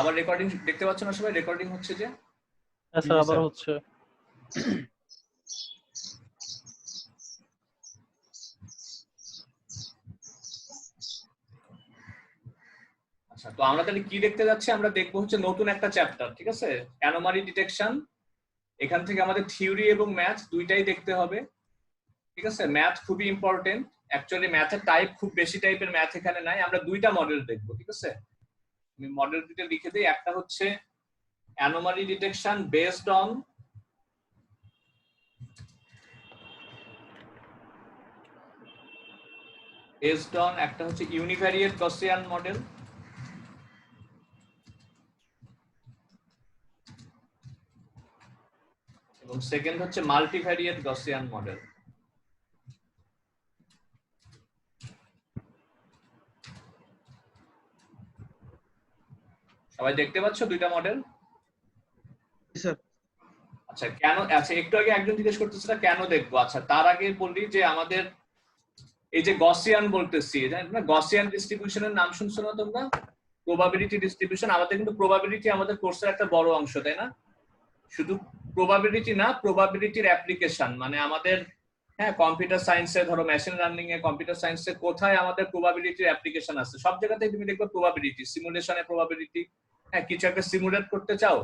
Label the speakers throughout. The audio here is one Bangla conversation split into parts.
Speaker 1: আবার রেকর্ডিং দেখতে পাচ্ছ না সবাই? রেকর্ডিং হচ্ছে যে?
Speaker 2: হ্যাঁ স্যার, আবার হচ্ছে।
Speaker 1: আচ্ছা, তো আমরা তাহলে কি দেখতে যাচ্ছি? আমরা দেখবো হচ্ছে নতুন একটা চ্যাপ্টার, ঠিক আছে? Anomaly detection. এখান থেকে আমাদের থিওরি এবং ম্যাথ দুইটাই দেখতে হবে, ঠিক আছে? ম্যাথ খুবই ইম্পর্টেন্ট। অ্যাকচুয়ালি ম্যাথের টাইপ খুব বেশি টাইপের ম্যাথ এখানে নাই। আমরা দুইটা মডেল দেখবো, ঠিক আছে? আমি মডেল দুইটা লিখে দিই। একটা হচ্ছে অ্যানোমালি ডিটেকশন বেসড অন একটা হচ্ছে ইউনিভ্যারিয়েট গসিয়ান মডেল, এবং সেকেন্ড হচ্ছে মাল্টিভ্যারিয়েট গসিয়ান মডেল। সবাই দেখতে পাচ্ছ দুইটা মডেল?
Speaker 3: স্যার
Speaker 1: আচ্ছা, কেন? আচ্ছা, একটু আগে একজন জিজ্ঞেস করতেছিল কেন দেখবো। আচ্ছা, তার আগে বলি যে আমাদের এই যে গসিয়ান বলতেছি, না গসিয়ান ডিস্ট্রিবিউশনের নাম শুনছো না তোমরা? Probability distribution. আমাদের কিন্তু প্রবাবিলিটি আমাদের কোর্সের একটা বড় অংশ, তাই না? শুধু প্রবাবিলিটি না, প্রবাবিলিটির অ্যাপ্লিকেশন, মানে আমাদের হ্যাঁ কম্পিউটার সায়েন্সে, ধরো মেশিন লার্নিং এ, কম্পিউটার সায়েন্সে কোথায় আমাদের প্রবাবিলিটির অ্যাপ্লিকেশন আছে? সব জায়গাতেই তুমি দেখবে প্রবাবিলিটি, সিমুলেশনে প্রবাবিলিটি। হ্যাঁ, কিছু একটা সিমুলেট করতে চাও,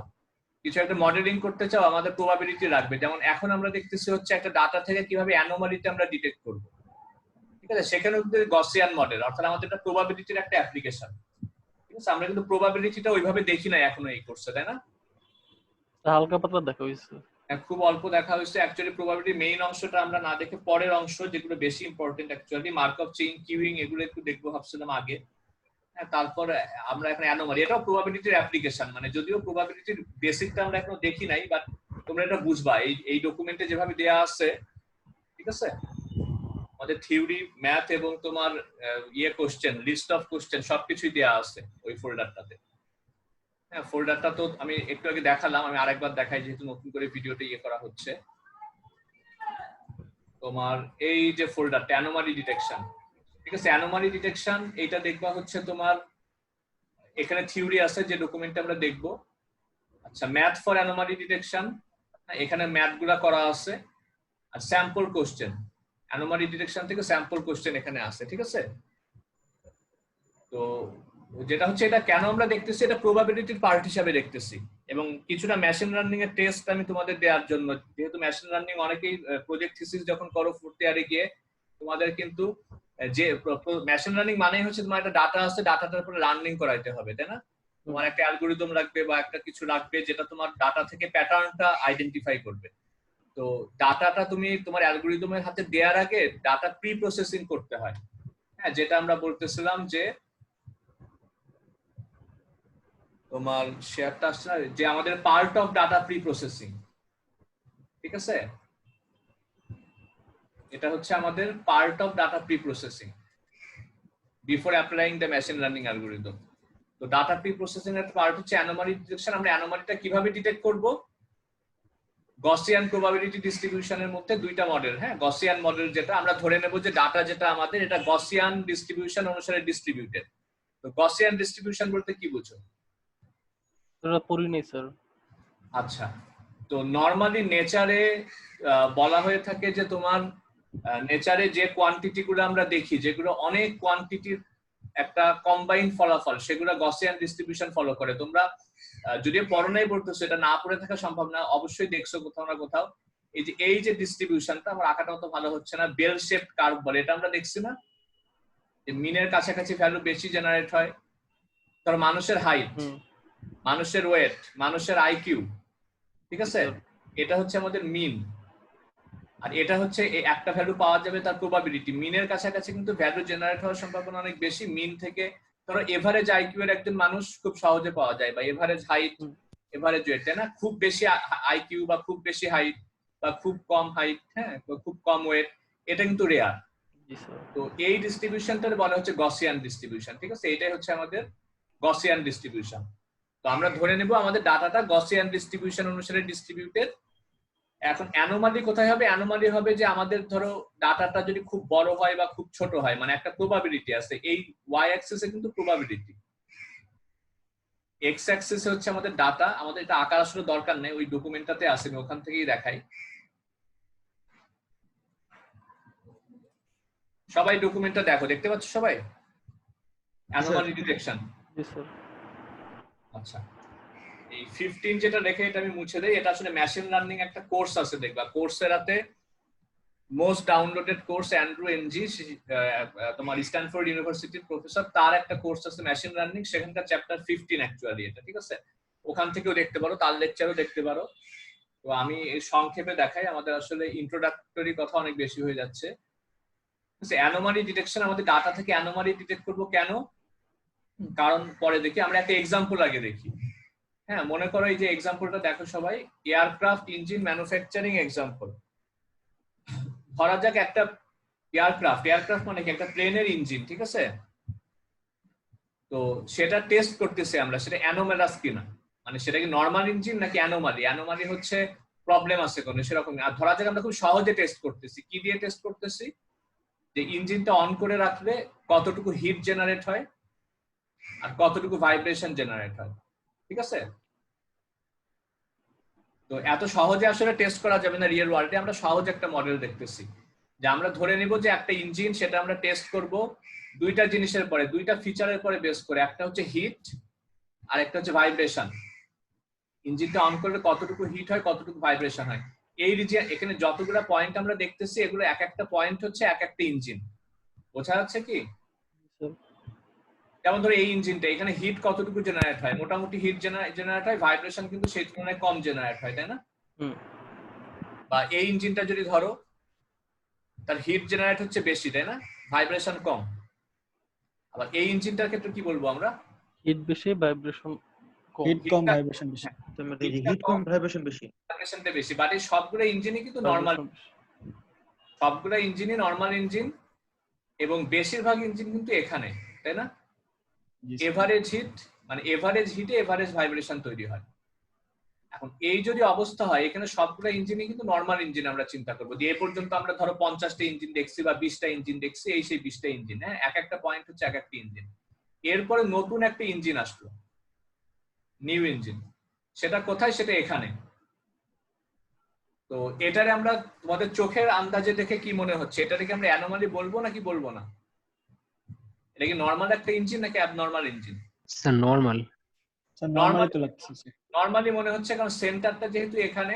Speaker 1: কিছু একটা মডেলিং করতে চাও, আমাদের প্রবাবিলিটি রাখবে। যেমন এখন আমরা দেখতেছি হচ্ছে একটা ডাটা থেকে কিভাবে অ্যানোমালিটা আমরা ডিটেক্ট করব, ঠিক আছে? সেখানে কিন্তু গসিয়ান মডেল, অর্থাৎ আমাদের এটা প্রবাবিলিটির একটা অ্যাপ্লিকেশন, ঠিক আছে? আমরা কিন্তু প্রবাবিলিটিটা ওইভাবে দেখি না এখনো এই কোর্সে, তাই না?
Speaker 2: হালকা পাতলা দেখা হয়েছে,
Speaker 1: খুব অল্প দেখা হয়েছে। অ্যাকচুয়ালি প্রবাবিলিটি মেইন অংশটা আমরা না দেখে পরের অংশ যেগুলো বেশি important, actually markup chain, queueing, এগুলো একটু দেখবো ভাবছিলাম আগে। হ্যাঁ, তারপর আমরা এখন অ্যানোমালি, এটাও প্রবাবিলিটির অ্যাপ্লিকেশন, মানে যদিও প্রবাবিলিটির বেসিকটা আমরা এখনো দেখি নাই, বাট তোমরা এটা বুঝবা এই ডকুমেন্টে যেভাবে দেয়া আছে, ঠিক আছে? আমাদের থিওরি, ম্যাথ এবং তোমার কোশ্চেন, লিস্ট অফ কোশ্চেন সবকিছুই দেয়া আছে ওই ফোল্ডারটাতে। হ্যাঁ, ফোল্ডারটা তো আমি একটু আগে দেখালাম, আমি আরেকবার দেখাই যেহেতু নতুন করে ভিডিওটা করা হচ্ছে। তোমার এই যে ফোল্ডারটা অ্যানোমালি ডিটেকশন, ঠিক আছে? অ্যানোমালি ডিটেকশন এটা দেখবা হচ্ছে তোমার এখানে থিওরি আছে যে ডকুমেন্টে আমরা দেখবো। আচ্ছা, ম্যাথ ফর অ্যানোমালি ডিটেকশন, এখানে ম্যাথ গুলা করা আছে। আর স্যাম্পল কোশ্চেন, অ্যানোমালি ডিটেকশন থেকে স্যাম্পল কোশ্চেন এখানে আছে, ঠিক আছে? তো যেটা হচ্ছে, এটা কেন আমরা দেখতেছি, এটা প্রবাবিলিটির পার্ট হিসাবে দেখতেছি, এবং কিছুটা মেশিন লার্নিং এর টেস্ট আমি তোমাদের দেওয়ার জন্য, যেহেতু মেশিন লার্নিং অনেকেই প্রজেক্ট থিসিস যখন করো ফোর্থ ইয়ারে গিয়ে, তোমাদের কিন্তু যে মেশিন লার্নিং মানে হচ্ছে তোমার একটা ডাটা আছে, ডাটাটার উপরে লার্নিং করাইতে হবে, তাই না? তোমার একটা অ্যালগোরিদম লাগবে বা একটা কিছু লাগবে যেটা তোমার ডাটা থেকে প্যাটার্নটা আইডেন্টিফাই করবে। তো ডাটাটা তুমি তোমার অ্যালগোরিদমের হাতে দেওয়ার আগে ডাটা প্রি প্রসেসিং করতে হয়। হ্যাঁ, যেটা আমরা বলতেছিলাম যে তোমার শেয়ারটা আসছে না, যে আমাদের part of data pre processing, ঠিক আছে? এটা হচ্ছে আমাদের part of data pre processing before applying the machine learning algorithm. তো ডাটা প্রি প্রসেসিং এর পার্ট হচ্ছে অ্যানোমালি ডিটেকশন। আমরা অ্যানোমালিটা কিভাবে ডিটেক্ট করব? গসিয়ান প্রবাবিলিটি ডিস্ট্রিবিউশনের মধ্যে দুইটা মডেল। হ্যাঁ, গসিয়ান মডেল যেটা আমরা ধরে নেব যে ডাটা যেটা আমাদের, এটা গসিয়ান ডিস্ট্রিবিউশন অনুসারে ডিস্ট্রিবিউটেড। তো গসিয়ান ডিস্ট্রিবিউশন বলতে কি বুঝো?
Speaker 2: এটা পড়ি নাই স্যার।
Speaker 1: আচ্ছা, তো নরমালি নেচারে বলা হয়ে থাকে যে তোমার নেচারে যে কোয়ান্টিটি গুলো আমরা দেখি, যেগুলো অনেক কোয়ান্টিটির একটা কম্বাইন্ড ফলাফল, সেগুলো গসিয়ান ডিস্ট্রিবিউশন ফলো করে। তোমরা যদিও পড়ো নাই বলতেছো, এটা না পড়ে থাকা সম্ভব না, অবশ্যই দেখছো কোথাও না কোথাও। এই যে ডিস্ট্রিবিউশনটা, আমার আঁকাটা তো ভালো হচ্ছে না, বেল শেপড কার্ভ বলে, এটা আমরা দেখছি না? যে মিনের কাছাকাছি ভ্যালু বেশি জেনারেট হয়। ধরো মানুষের হাইট, মানুষের ওয়েট, মানুষের আইকিউ, ঠিক আছে? এটা হচ্ছে আমাদের মিন। আর এটা হচ্ছে একটা ভ্যালু পাওয়া যাবে তার প্রবাবিলিটি। মিনের কাছাকাছি কিন্তু ভ্যালু জেনারেট হওয়ার সম্ভাবনা অনেক বেশি মিন থেকে। ধরো এভারেজ আইকিউ এর একজন মানুষ খুব সহজে পাওয়া যায়, বা এভারেজ হাইট, এভারেজ ওয়েট, তাই না? খুব বেশি আইকিউ বা খুব বেশি হাইট বা খুব কম হাইট, হ্যাঁ, বা খুব কম ওয়েট, এটা কিন্তু রেয়ার। তো এই ডিস্ট্রিবিউশনটা বলা হচ্ছে গসিয়ান ডিস্ট্রিবিউশন, ঠিক আছে? এটাই হচ্ছে আমাদের গসিয়ান ডিস্ট্রিবিউশন। তো আমরা ধরে নেব আমাদের ডাটাটা গসিয়ান ডিস্ট্রিবিউশন অনুসারে ডিস্ট্রিবিউটেড। এখন অ্যানোমালি কোথায় হবে? অ্যানোমালি হবে যে আমাদের ধরো ডাটাটা যদি খুব বড় হয় বা খুব ছোট হয়, মানে একটা প্রবাবিলিটি আছে। এই ওয়াই অ্যাক্সিসে কিন্তু প্রবাবিলিটি, এক্স অ্যাক্সিসে হচ্ছে আমাদের ডাটা, আমাদের এটা আঁকার আসলে দরকার নেই, ওই ডকুমেন্টটাতে আসে, আমি ওখান থেকেই দেখাই। সবাই ডকুমেন্টটা দেখো, দেখতে পাচ্ছ সবাই? Anomaly detection.
Speaker 2: জি স্যার।
Speaker 1: আচ্ছা, এই 15 যেটা রেখে এটা আমি মুছে দেই। এটা আসলে মেশিন লার্নিং একটা কোর্স আছে, দেখবা কোর্সেরাতে most downloaded course Andrew Ng, তোমার স্ট্যানফোর্ড ইউনিভার্সিটির প্রফেসর, তার একটা কোর্স আছে মেশিন লার্নিং, সেখানকার চ্যাপ্টার 15 অ্যাকচুয়ালি এটা, ঠিক আছে? ওখান থেকেও দেখতে পারো, তার লেকচারও দেখতে পারো। তো আমি এই সংক্ষেপে দেখাই, আমাদের আসলে ইন্ট্রোডাক্টরি কথা অনেক বেশি হয়ে যাচ্ছে। অ্যানোমালি ডিটেকশন, আমাদের ডাটা থেকে অ্যানোমালি ডিটেক্ট করবো কেন, কারণ পরে দেখি। আমরা একটা এক্সাম্পল আগে দেখি। হ্যাঁ, মনে করো এই যে এক্সাম্পলটা দেখো সবাই, এয়ারক্রাফট ইঞ্জিন ম্যানুফ্যাকচারিং এক্সাম্পল। ধরা যাক একটা এয়ারক্রাফট মানে কি, একটা প্লেনের ইঞ্জিন, ঠিক আছে? তো সেটা টেস্ট করতেছে আমরা, সেটা অ্যানোমালাস কিনা, মানে সেটা কি নর্মাল ইঞ্জিন নাকি অ্যানোমালি। অ্যানোমালি হচ্ছে প্রবলেম আছে কোনো সেরকম। আর ধরা যাক আমরা খুব সহজে টেস্ট করতেছি। কি দিয়ে টেস্ট করতেছি? যে ইঞ্জিনটা অন করে রাখলে কতটুকু হিট জেনারেট হয় আর কতটুকু ভাইব্রেশন জেনারেট হয়, ঠিক আছে? তো এত সহজে আসলে টেস্ট করা যাবে না রিয়েল ওয়ার্ল্ডে। আমরা সহজ একটা মডেল দেখতেছি, যে আমরা ধরে নিব যে একটা ইঞ্জিন, সেটা আমরা টেস্ট করব দুইটা জিনিসের পরে, দুইটা ফিচারের পরে বেস করে। একটা হচ্ছে হিট আর একটা হচ্ছে ভাইব্রেশন। ইঞ্জিনটা অন করলে কতটুকু হিট হয়, কতটুকু ভাইব্রেশন হয়। এই রিজিয়ন, এখানে যতগুলো পয়েন্ট আমরা দেখতেছি, এগুলো এক একটা পয়েন্ট হচ্ছে এক একটা ইঞ্জিন। বোঝা যাচ্ছে কি? যেমন ধরো এই ইঞ্জিনটা, এখানে হিট কতটুকু জেনারেট হয়, মোটামুটি হিট জেনারেট হয়, ভাইব্রেশন কিন্তু সেই তুলনায় কম জেনারেট হয়, তাই না? বা এই ইঞ্জিনটা যদি ধরো, তার হিট জেনারেট হচ্ছে বেশি, তাই না? ভাইব্রেশন কম। আবার এই ইঞ্জিনটার ক্ষেত্রে কি বলবো আমরা?
Speaker 2: হিট বেশি, ভাইব্রেশন কম।
Speaker 3: হিট কম ভাইব্রেশন বেশি।
Speaker 4: হিট কম ভাইব্রেশন বেশি।
Speaker 1: ভাইব্রেশনটা বেশি, বাট এই সবগুলো ইঞ্জিনই কিন্তু নরমাল, সবগুলো ইঞ্জিনই নরমাল ইঞ্জিন, এবং বেশিরভাগ ইঞ্জিন কিন্তু এখানে, তাই না? এভারেজ হিট, মানে এভারেজ হিটে এভারেজ ভাইব্রেশন তৈরি হয়। এখন এই যদি অবস্থা হয়, এখানে সবগুলো ইঞ্জিনই কিন্তু নরমাল ইঞ্জিন আমরা চিন্তা করবো। যে এ পর্যন্ত আমরা ধরো 50টা ইঞ্জিন দেখছি বা 20টা ইঞ্জিন দেখছি, এই সেই 20টা ইঞ্জিন। হ্যাঁ, এক একটা পয়েন্ট হচ্ছে এক একটা ইঞ্জিন। এরপরে নতুন একটা ইঞ্জিন আসলো, নিউ ইঞ্জিন। সেটা কোথায়? সেটা এখানে। তো এটারে আমরা তোমাদের চোখের আন্দাজে দেখে কি মনে হচ্ছে, এটাকে কি আমরা অ্যানোমালি বলবো নাকি বলবো না? এটা কি নরমাল একটা ইঞ্জিন নাকি abnormal engine?
Speaker 5: Sir normal.
Speaker 3: Sir normally তো লাগছে স্যার।
Speaker 1: নরমালি মনে হচ্ছে, কারণ সেন্টারটা যেহেতু এখানে,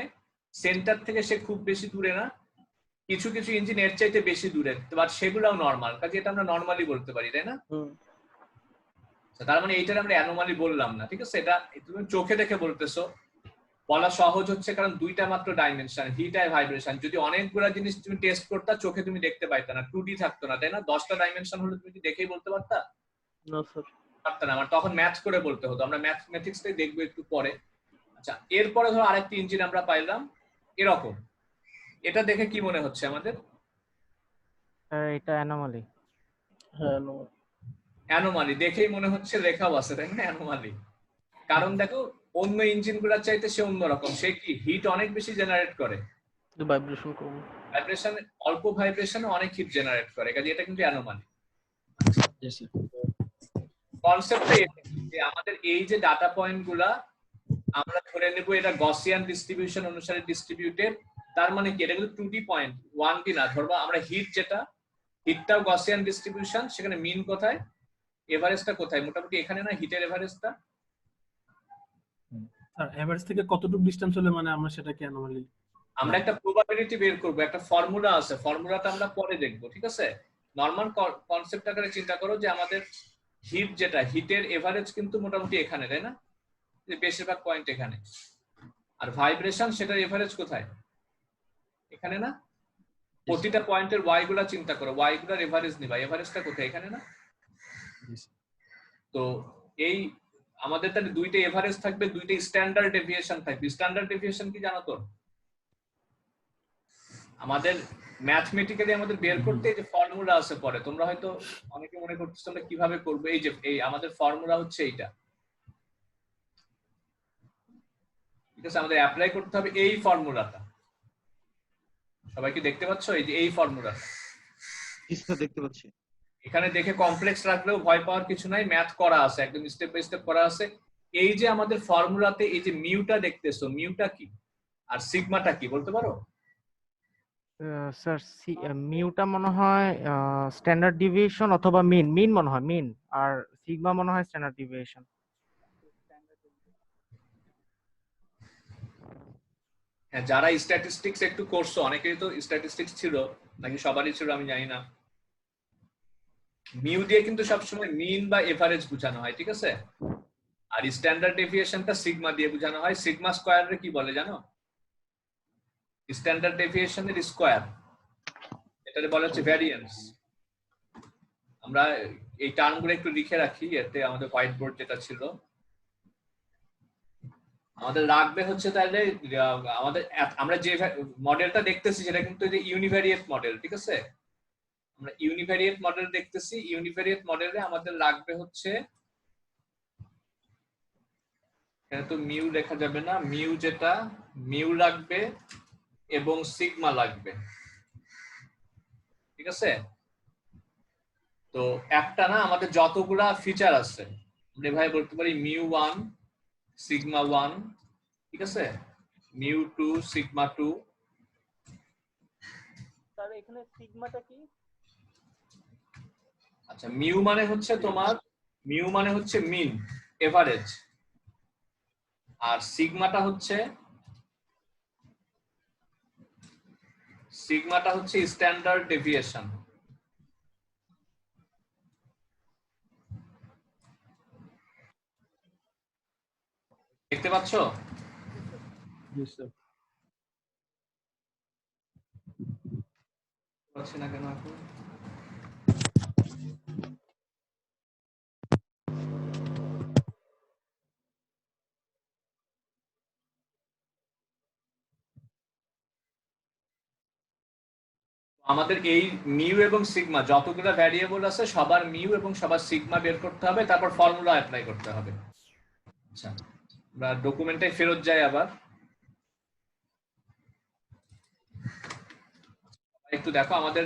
Speaker 1: সেন্টার থেকে সে খুব বেশি দূরে না, কিছু কিছু ইঞ্জিন এর চাইতে বেশি দূরে, বাট সেগুলোও নরমাল, কাজে এটা আমরা নরমালি বলতে পারি, তাই না? তার মানে এইটার আমরা অ্যানোমালি বললাম না, ঠিক আছে? এটা তুমি চোখে দেখে বলতেছো, বলা সহজ হচ্ছে, কারণ দুইটা মাত্র ডাইমেনশন, হিট আর ভাইব্রেশন। যদি অনেকগুলো জিনিস তুমি টেস্ট করতা, চোখে তুমি দেখতে পাইতা না, 2D থাকতো না, তাই না? 10টা ডাইমেনশন হলে তুমি কি দেখেই বলতে পারতা?
Speaker 2: না স্যার,
Speaker 1: পারতা না। আমার তখন ম্যাথ করে বলতে হতো। আমরা ম্যাথমেটিক্সটাই দেখবো একটু পরে। আচ্ছা, এরপরে ধরো আরেকটি ইঞ্জিন আমরা পাইলাম এরকম। এটা দেখে কি মনে হচ্ছে আমাদের?
Speaker 4: এটা অ্যানোমালি।
Speaker 2: হ্যাঁ
Speaker 1: অ্যানোমালি দেখেই মনে হচ্ছে, লেখাও আছে, তাই না? অ্যানোমালি। কারণ দেখো, অন্য ইঞ্জিন গুলার চাইতে সে অন্যরকম। সে কি হিট অনেক বেশি জেনারেট করে,
Speaker 2: ভাইব্রেশন কম।
Speaker 1: ভাইব্রেশন অল্প, ভাইব্রেশনে অনেক হিট জেনারেট করে, কাজে এটা কিন্তু অ্যানোমালি। কনসেপ্টটা যে আমাদের এই যে ডাটা পয়েন্ট গুলা আমরা ধরে নেব এটা গসিয়ান ডিস্ট্রিবিউশন অনুসারে ডিস্ট্রিবিউটেড। তার মানে কি, এটা কিন্তু 2D পয়েন্ট, 1D না। ধরবা আমরা হিট, যেটা হিটটাও গসিয়ান ডিস্ট্রিবিউশন, সেখানে মিন কোথায়, এভারেজটা কোথায়? মোটামুটি এখানে না, হিটের এভারেজটা।
Speaker 6: স্যার এভারেজ থেকে কতটুকু ডিসটেন্স হলে মানে আমরা সেটাকে অ্যানোমালি?
Speaker 1: আমরা একটা প্রবাবিলিটি বের করব, একটা ফর্মুলা আছে, ফর্মুলাটা আমরা পরে দেখবো, ঠিক আছে? নরমাল কনসেপ্ট আকারে চিন্তা করো যে আমাদের হিট, যেটা হিটের এভারেজ কিন্তু মোটামুটি এখানে, তাই না? যে বেশিরভাগ পয়েন্ট এখানে। আর ভাইব্রেশন, সেটার এভারেজ কোথায়? এখানে না? প্রতিটা পয়েন্টের ওয়াই গুলা চিন্তা করো, ওয়াই গুলার এভারেজ নিবা, এভারেজটা কোথায়? এখানে না? তো এই আমাদের তাহলে দুইটা এভারেজ থাকবে, দুইটা স্ট্যান্ডার্ড ডেভিয়েশন থাকবে। স্ট্যান্ডার্ড ডেভিয়েশন কি জানো তো? আমাদের ম্যাথমেটিক্যালি আমাদের বের করতে এই যে ফর্মুলা আছে, পরে তোমরা হয়তো অনেকে মনে করতেছো আমরা কিভাবে করবো। এই যে এই আমাদের ফর্মুলা হচ্ছে এইটা, ঠিক আছে? আমাদের অ্যাপ্লাই করতে হবে এই ফর্মুলাটা। সবাই কি দেখতে পাচ্ছ? এই যে এই ফর্মুলাটা
Speaker 4: দেখতে পাচ্ছি।
Speaker 1: এখানে দেখে কমপ্লেক্স রাখলেও ভয় পাওয়ার কিছু নাই, ম্যাথ করা আছে, একদম স্টেপ বাই স্টেপ করা আছে। এই যে আমাদের ফর্মুলাতে এই যে মিউটা দেখতেছো, মিউটা কি আর সিগমাটা কি বলতে পারো?
Speaker 4: স্যার মিউটা মনে হয় স্ট্যান্ডার্ড ডিভিয়েশন অথবা মিন, মিন মনে হয় মিন, আর সিগমা মনে হয় স্ট্যান্ডার্ড ডিভিয়েশন।
Speaker 1: হ্যাঁ, যারা স্ট্যাটিস্টিক্স একটু করছো, অনেকেরই তো স্ট্যাটিস্টিক্স ছিল, নাকি সবারই ছিল আমি জানি না। মিউ দিয়ে কিন্তু সবসময় মিন বা এভারেজ বোঝানো হয়, ঠিক আছে? আর স্ট্যান্ডার্ড ডেভিয়েশনটা সিগমা দিয়ে বোঝানো হয়। সিগমা স্কয়ারে কি বলে জানো? স্ট্যান্ডার্ড ডেভিয়েশনের স্কয়ার, এটাকে বলা হচ্ছে ভ্যারিয়েন্স। আমরা এই টার্মগুলো একটু লিখে রাখি, এতে আমাদের হোয়াইট বোর্ড যেটা ছিল আমাদের রাখবে হচ্ছে তাহলে আমাদের আমরা যে মডেলটা দেখতেছি সেটা কিন্তু ইউনিভ্যারিয়েট মডেল, ঠিক আছে? আমরা ইউনিভ্যারিয়েট মডেল দেখতেছি। ইউনিভ্যারিয়েট মডেলে আমাদের লাগবে হচ্ছে, এখানে তো মিউ লেখা যাবে না, মিউ যেটা মিউ লাগবে এবং সিগমা লাগবে, ঠিক আছে? তো একটা না, আমাদের যতগুলা ফিচার আছে আমরা এভাবে বলতে পারি মিউ 1 সিগমা 1, ঠিক আছে? Mu 2 sigma 2।
Speaker 2: স্যার এখানে সিগমাটা কি?
Speaker 1: আচ্ছা, মিউ মানে হচ্ছে তোমার, মিউ মানে হচ্ছে মিন এভারেজ, আর সিগমাটা হচ্ছে স্ট্যান্ডার্ড ডেভিয়েশন। দেখতে পাচ্ছ?
Speaker 6: জি স্যার।
Speaker 1: পাচ্ছি না কেন এখন? আমাদের এই মিউ এবং সিগমা যতগুলো ভ্যারিয়েবল আছে সবার মিউ এবং সবার সিগমা বের করতে হবে, তারপর ফর্মুলা অ্যাপ্লাই করতে হবে। আচ্ছা, আমরা ডকুমেন্টে ফেরত যাই আবার। একটু দেখো আমাদের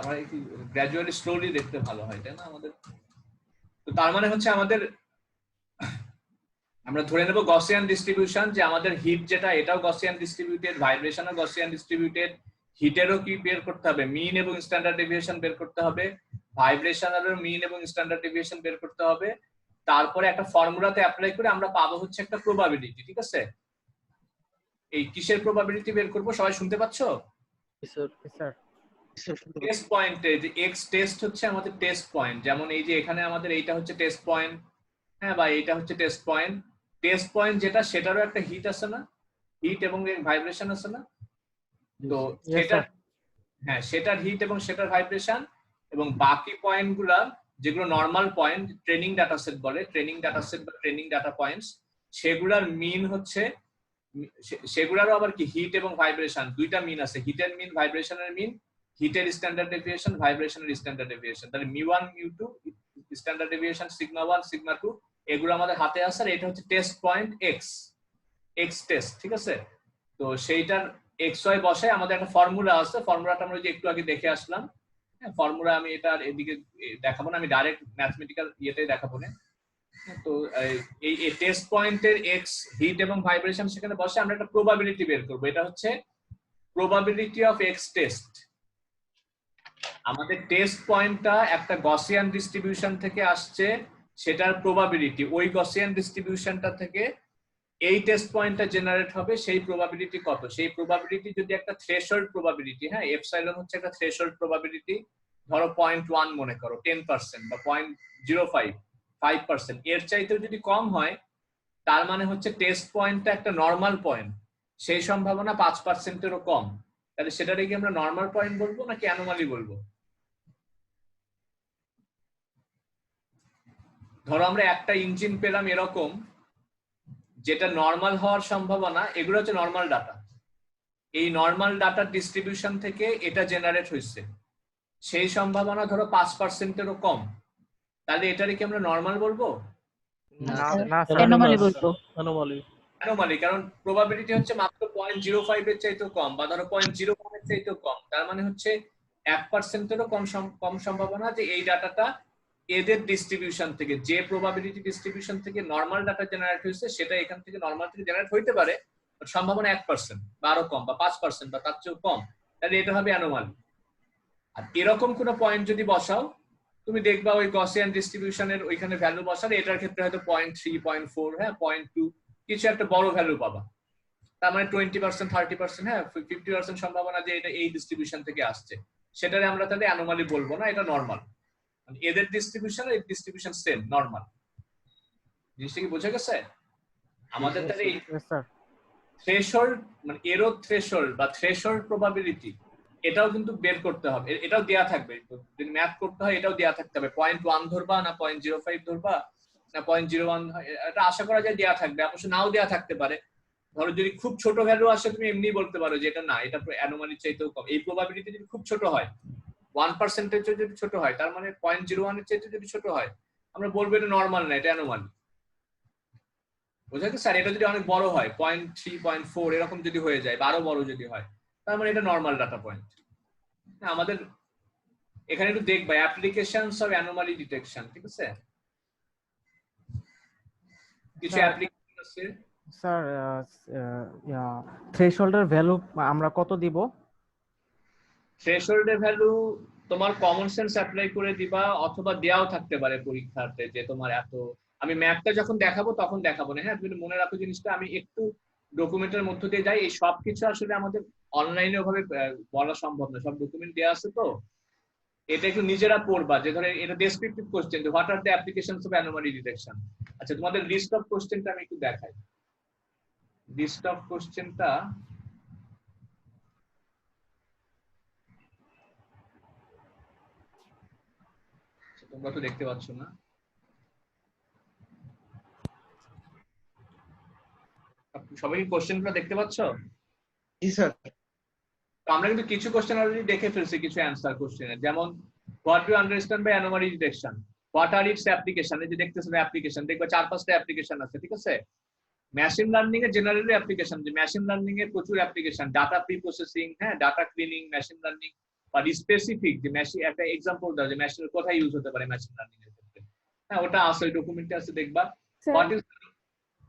Speaker 1: আমরা একটু গ্র্যাজুয়ালি স্লোলি দেখতে ভালো হয়, তাই না আমাদের? তো তার মানে হচ্ছে আমাদের, আমরা ধরে নেব গসিয়ান ডিস্ট্রিবিউশন, যে আমাদের হিট যেটা এটাও গসিয়ান ডিস্ট্রিবিউটেড, ভাইব্রেশনও গসিয়ান ডিস্ট্রিবিউটেড, হিটেরও কি বের করতে হবে? মিন এবং স্ট্যান্ডার্ড ডেভিয়েশন বের করতে হবে, ভাইব্রেশনেরও মিন এবং স্ট্যান্ডার্ড ডেভিয়েশন বের করতে হবে। তারপরে একটা ফর্মুলাতে অ্যাপ্লাই করে আমরা পাবো হচ্ছে একটা প্রবাবিলিটি, ঠিক আছে? এই কিসের প্রবাবিলিটি বের করব সবাই শুনতে পাচ্ছো?
Speaker 2: স্যার
Speaker 1: টেস্ট পয়েন্টে, যে এক্স টেস্ট হচ্ছে আমাদের টেস্ট পয়েন্ট, যেমন এই যে এখানে আমাদের এইটা হচ্ছে টেস্ট পয়েন্ট, হ্যাঁ, বা এইটা হচ্ছে টেস্ট পয়েন্ট। টেস্ট পয়েন্ট যেটা, সেটারও একটা হিট আছে না, হিট এবং ভাইব্রেশন আছে না? তো সেটা, হ্যাঁ, সেটার হিট এবং সেটার ভাইব্রেশন, এবং বাকি পয়েন্টগুলা যেগুলো normal point, training data set বলে, ট্রেনিং ডাটা সেট বা ট্রেনিং ডাটা পয়েন্টস, সেগুলার মিন হচ্ছে, সেগুলারও আবার কি হিট এবং ভাইব্রেশন দুইটা মিন আছে, হিটের মিন ভাইব্রেশনের মিন, হিটের স্ট্যান্ডার্ড ডেভিয়েশন ভাইব্রেশনের স্ট্যান্ডার্ড ডেভিয়েশন। তাহলে mu 1 mu 2 standard deviation, sigma 1 sigma 2, এগুলো আমাদের হাতে আছে। আর এটা হচ্ছে test point x, x test, ঠিক আছে? তো সেইটার এক্স ওয়াই বসে আমাদের একটা ফর্মুলা আছে, ফর্মুলাটা আমরা যে একটু আগে দেখে আসলাম। হ্যাঁ, ফর্মুলা আমি এটা এদিকে দেখাবো না, আমি ডাইরেক্ট ম্যাথমেটিক্যাল ইয়েতেই দেখাবো না। তো এই টেস্ট পয়েন্টের এক্স হিট এবং ভাইব্রেশন সেখানে বসে আমরা একটা প্রবাবিলিটি বের করব। এটা হচ্ছে প্রবাবিলিটি অফ এক্স টেস্ট। আমাদের টেস্ট পয়েন্টটা একটা গসিয়ান ডিস্ট্রিবিউশন থেকে আসছে, সেটার প্রবাবিলিটি ওই গসিয়ান ডিস্ট্রিবিউশনটা থেকে এই টেস্ট পয়েন্টটা জেনারেট হবে, সেই প্রবাবিলিটি কত? সেই প্রবাবিলিটি যদি একটা থ্রেশহোল্ড প্রবাবিলিটি, হ্যাঁ, এপসাইলন হচ্ছে একটা থ্রেশহোল্ড প্রবাবিলিটি, ধরো 0.1 মনে করো, 10% বা 0.05 5%, এর চাইতেও যদি কম হয় তার মানে হচ্ছে টেস্ট পয়েন্টটা একটা নরমাল পয়েন্ট, সেই সম্ভাবনা 5%-এরও কম। তাহলে সেটাকে কি আমরা নরমাল পয়েন্ট বলবো নাকি অ্যানোমালি বলবো? ধরো আমরা একটা ইঞ্জিন পেলাম এরকম, যেটা নরমাল হওয়ার সম্ভাবনা, এগুলো হচ্ছে নরমাল ডাটা, এই নরমাল ডাটার ডিস্ট্রিবিউশন থেকে এটা জেনারেট হয়েছে, সেই সম্ভাবনা ধরো 5%-এরও কম। তাহলে এটারে কি আমরা নরমাল বলবো?
Speaker 4: না
Speaker 5: অ্যানোমালি বলবো।
Speaker 1: অ্যানোমালি, কারণ প্রবাবিলিটি হচ্ছে মাত্র 0.05 এর চাইতেও কম, বা ধরো 0.01 এর চাইতেও কম। তার মানে হচ্ছে 1%-এরও কম সম্ভাবনা যে এই ডাটাটা এদের ডিস্ট্রিবিউশন থেকে, যে প্রবাবিলিটি ডিস্ট্রিবিউশন থেকে নর্মাল ডাটা জেনারেট হয়েছে সেটা এখান থেকে নর্মাল থেকে জেনারেট হইতে পারে, সম্ভাবনা 1% বা আরো কম বা 5% বা তার চেয়েও কম, তাহলে এটা হবে অ্যানোমালি। আর এরকম কোন পয়েন্ট যদি বসাও তুমি দেখবা ওই গসিয়ান ডিস্ট্রিবিউশনের ওইখানে ভ্যালু বসালে এটার ক্ষেত্রে হয়তো 0.3 0.4 হ্যাঁ 0.2 কিছু একটা বড় ভ্যালু পাবা, তার মানে 20% 30% হ্যাঁ 50% সম্ভাবনা যে এটা এই ডিস্ট্রিবিউশন থেকে আসছে, সেটারে আমরা তাহলে অ্যানোমালি বলবো না, এটা নরমাল। মানে এদের ডিস্ট্রিবিউশন আর এর ডিস্ট্রিবিউশন সেম, নরমাল। জিনিসটা কি বোঝা গেছে? আমাদের তাহলে এই
Speaker 4: স্যার
Speaker 1: থ্রেশহোল্ড মানে এরর থ্রেশহোল্ড বা থ্রেশহোল্ড প্রবাবিলিটি এটাও কিন্তু বের করতে হবে, এটাও দেয়া থাকবে, যদি ম্যাথ করতে হয় এটাও দেয়া থাকতে হবে। 0.1 ধরবা না 0.05 ধরবা না 0.01, এটা আশা করা যায় দেয়া থাকবে, অবশ্য নাও দেয়া থাকতে পারে। ধরো যদি খুব ছোট ভ্যালু আসে তুমি এমনি বলতে পারো যে এটা না, এটা অ্যানোমালি চাইতেও কম। এই প্রবাবিলিটি যদি খুব ছোট হয় 1% এর যদি ছোট হয়, তার মানে 0.01 এর চাইতে যদি ছোট হয় আমরা বলবো এটা নরমাল না, এটা অ্যানোমালি। বোঝা গেছে? স্যার এটা যদি অনেক বড় হয় 0.3 0.4 এরকম যদি হয়ে যায় বা আরো বড় যদি হয়, তার মানে এটা নরমাল ডাটা পয়েন্ট। আমাদের এখানে একটু দেখবা অ্যাপ্লিকেশনস অফ অ্যানোমালি ডিটেকশন, ঠিক আছে? কিছু
Speaker 4: স্যার,
Speaker 1: অ্যাপ্লিকেশন আছে।
Speaker 4: স্যার থ্রেশহোল্ডের ভ্যালু আমরা কত দিব?
Speaker 1: থ্রেশহোল্ডের ভ্যালু তোমার কমন সেন্স অ্যাপ্লাই করে দিবা, অথবা দেয়াও থাকতে পারে পরীক্ষাতে যে তোমার এত। আমি ম্যাপটা যখন দেখাবো তখন দেখাবো না, হ্যাঁ তুমি মনে রাখো জিনিসটা। আমি একটু ডকুমেন্টের মধ্য দিয়ে যাই, এই সব কিছু আসলে আমাদের অনলাইনে ওভাবে বলা সম্ভব না, সব ডকুমেন্ট দেওয়া আছে তো। এটা একটু নিজেরা পড়বা, যে ধরে এটা descriptive question, what are the applications of anomaly detection. আচ্ছা তোমাদের লিস্ট অফ কোশ্চেনটা আমি একটু দেখাই। লিস্ট অফ কোশ্চেনটা তোমরা তো দেখতে পাচ্ছ না? সবাই কি কোশ্চেনগুলো দেখতে পাচ্ছ?
Speaker 2: জি স্যার।
Speaker 1: তো আমরা কিন্তু কিছু কোশ্চেন অলরেডি দেখে ফেলছি, কিছু অ্যান্সার কোশ্চেনের, যেমন what do understand by anomaly detection, what are its application. এই যে দেখতেছেন অ্যাপ্লিকেশন, দেখবা 4-5টা অ্যাপ্লিকেশন আছে, ঠিক আছে? মেশিন লার্নিং এর জেনারেলি অ্যাপ্লিকেশন, যে মেশিন লার্নিং এর প্রচুর অ্যাপ্লিকেশন, ডাটা প্রি প্রসেসিং, হ্যাঁ ডাটা ক্লিনিং, মেশিন লার্নিং। বা স্পেসিফিক যে মেশিন, একটা এক্সাম্পল দাও যে মেশিনের কোথায় ইউজ হতে পারে মেশিন লার্নিং এর ক্ষেত্রে, হ্যাঁ ওটা আছে, ওই ডকুমেন্টে আছে, দেখবা।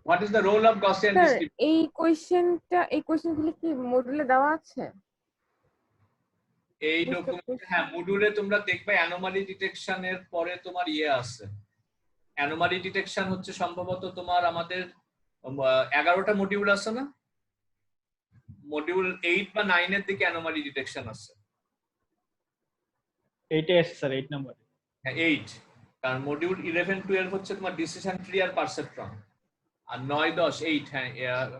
Speaker 1: What is the role of Gaussian
Speaker 5: sir
Speaker 1: distribution.
Speaker 5: এই কোশ্চেনগুলো কি মডুলে দেওয়া আছে?
Speaker 1: এই ডকুমেন্ট, হ্যাঁ মডিউলে তোমরা দেখবে অ্যানোমালি ডিটেকশনের পরে তোমার ইয়ে আছে। অ্যানোমালি ডিটেকশন হচ্ছে সম্ভবত তোমার আমাদের 11টা মডিউল আছে না, মডিউল 8 বা 9 এর দিকে অ্যানোমালি ডিটেকশন আছে।
Speaker 3: এইটাই আছে স্যার, 8 নম্বরে।
Speaker 1: হ্যাঁ 8, কারণ মডিউল 11 12 হচ্ছে তোমার ডিসিশন ট্রি আর পারসেপট্রন, আর 9 10 8, হ্যাঁ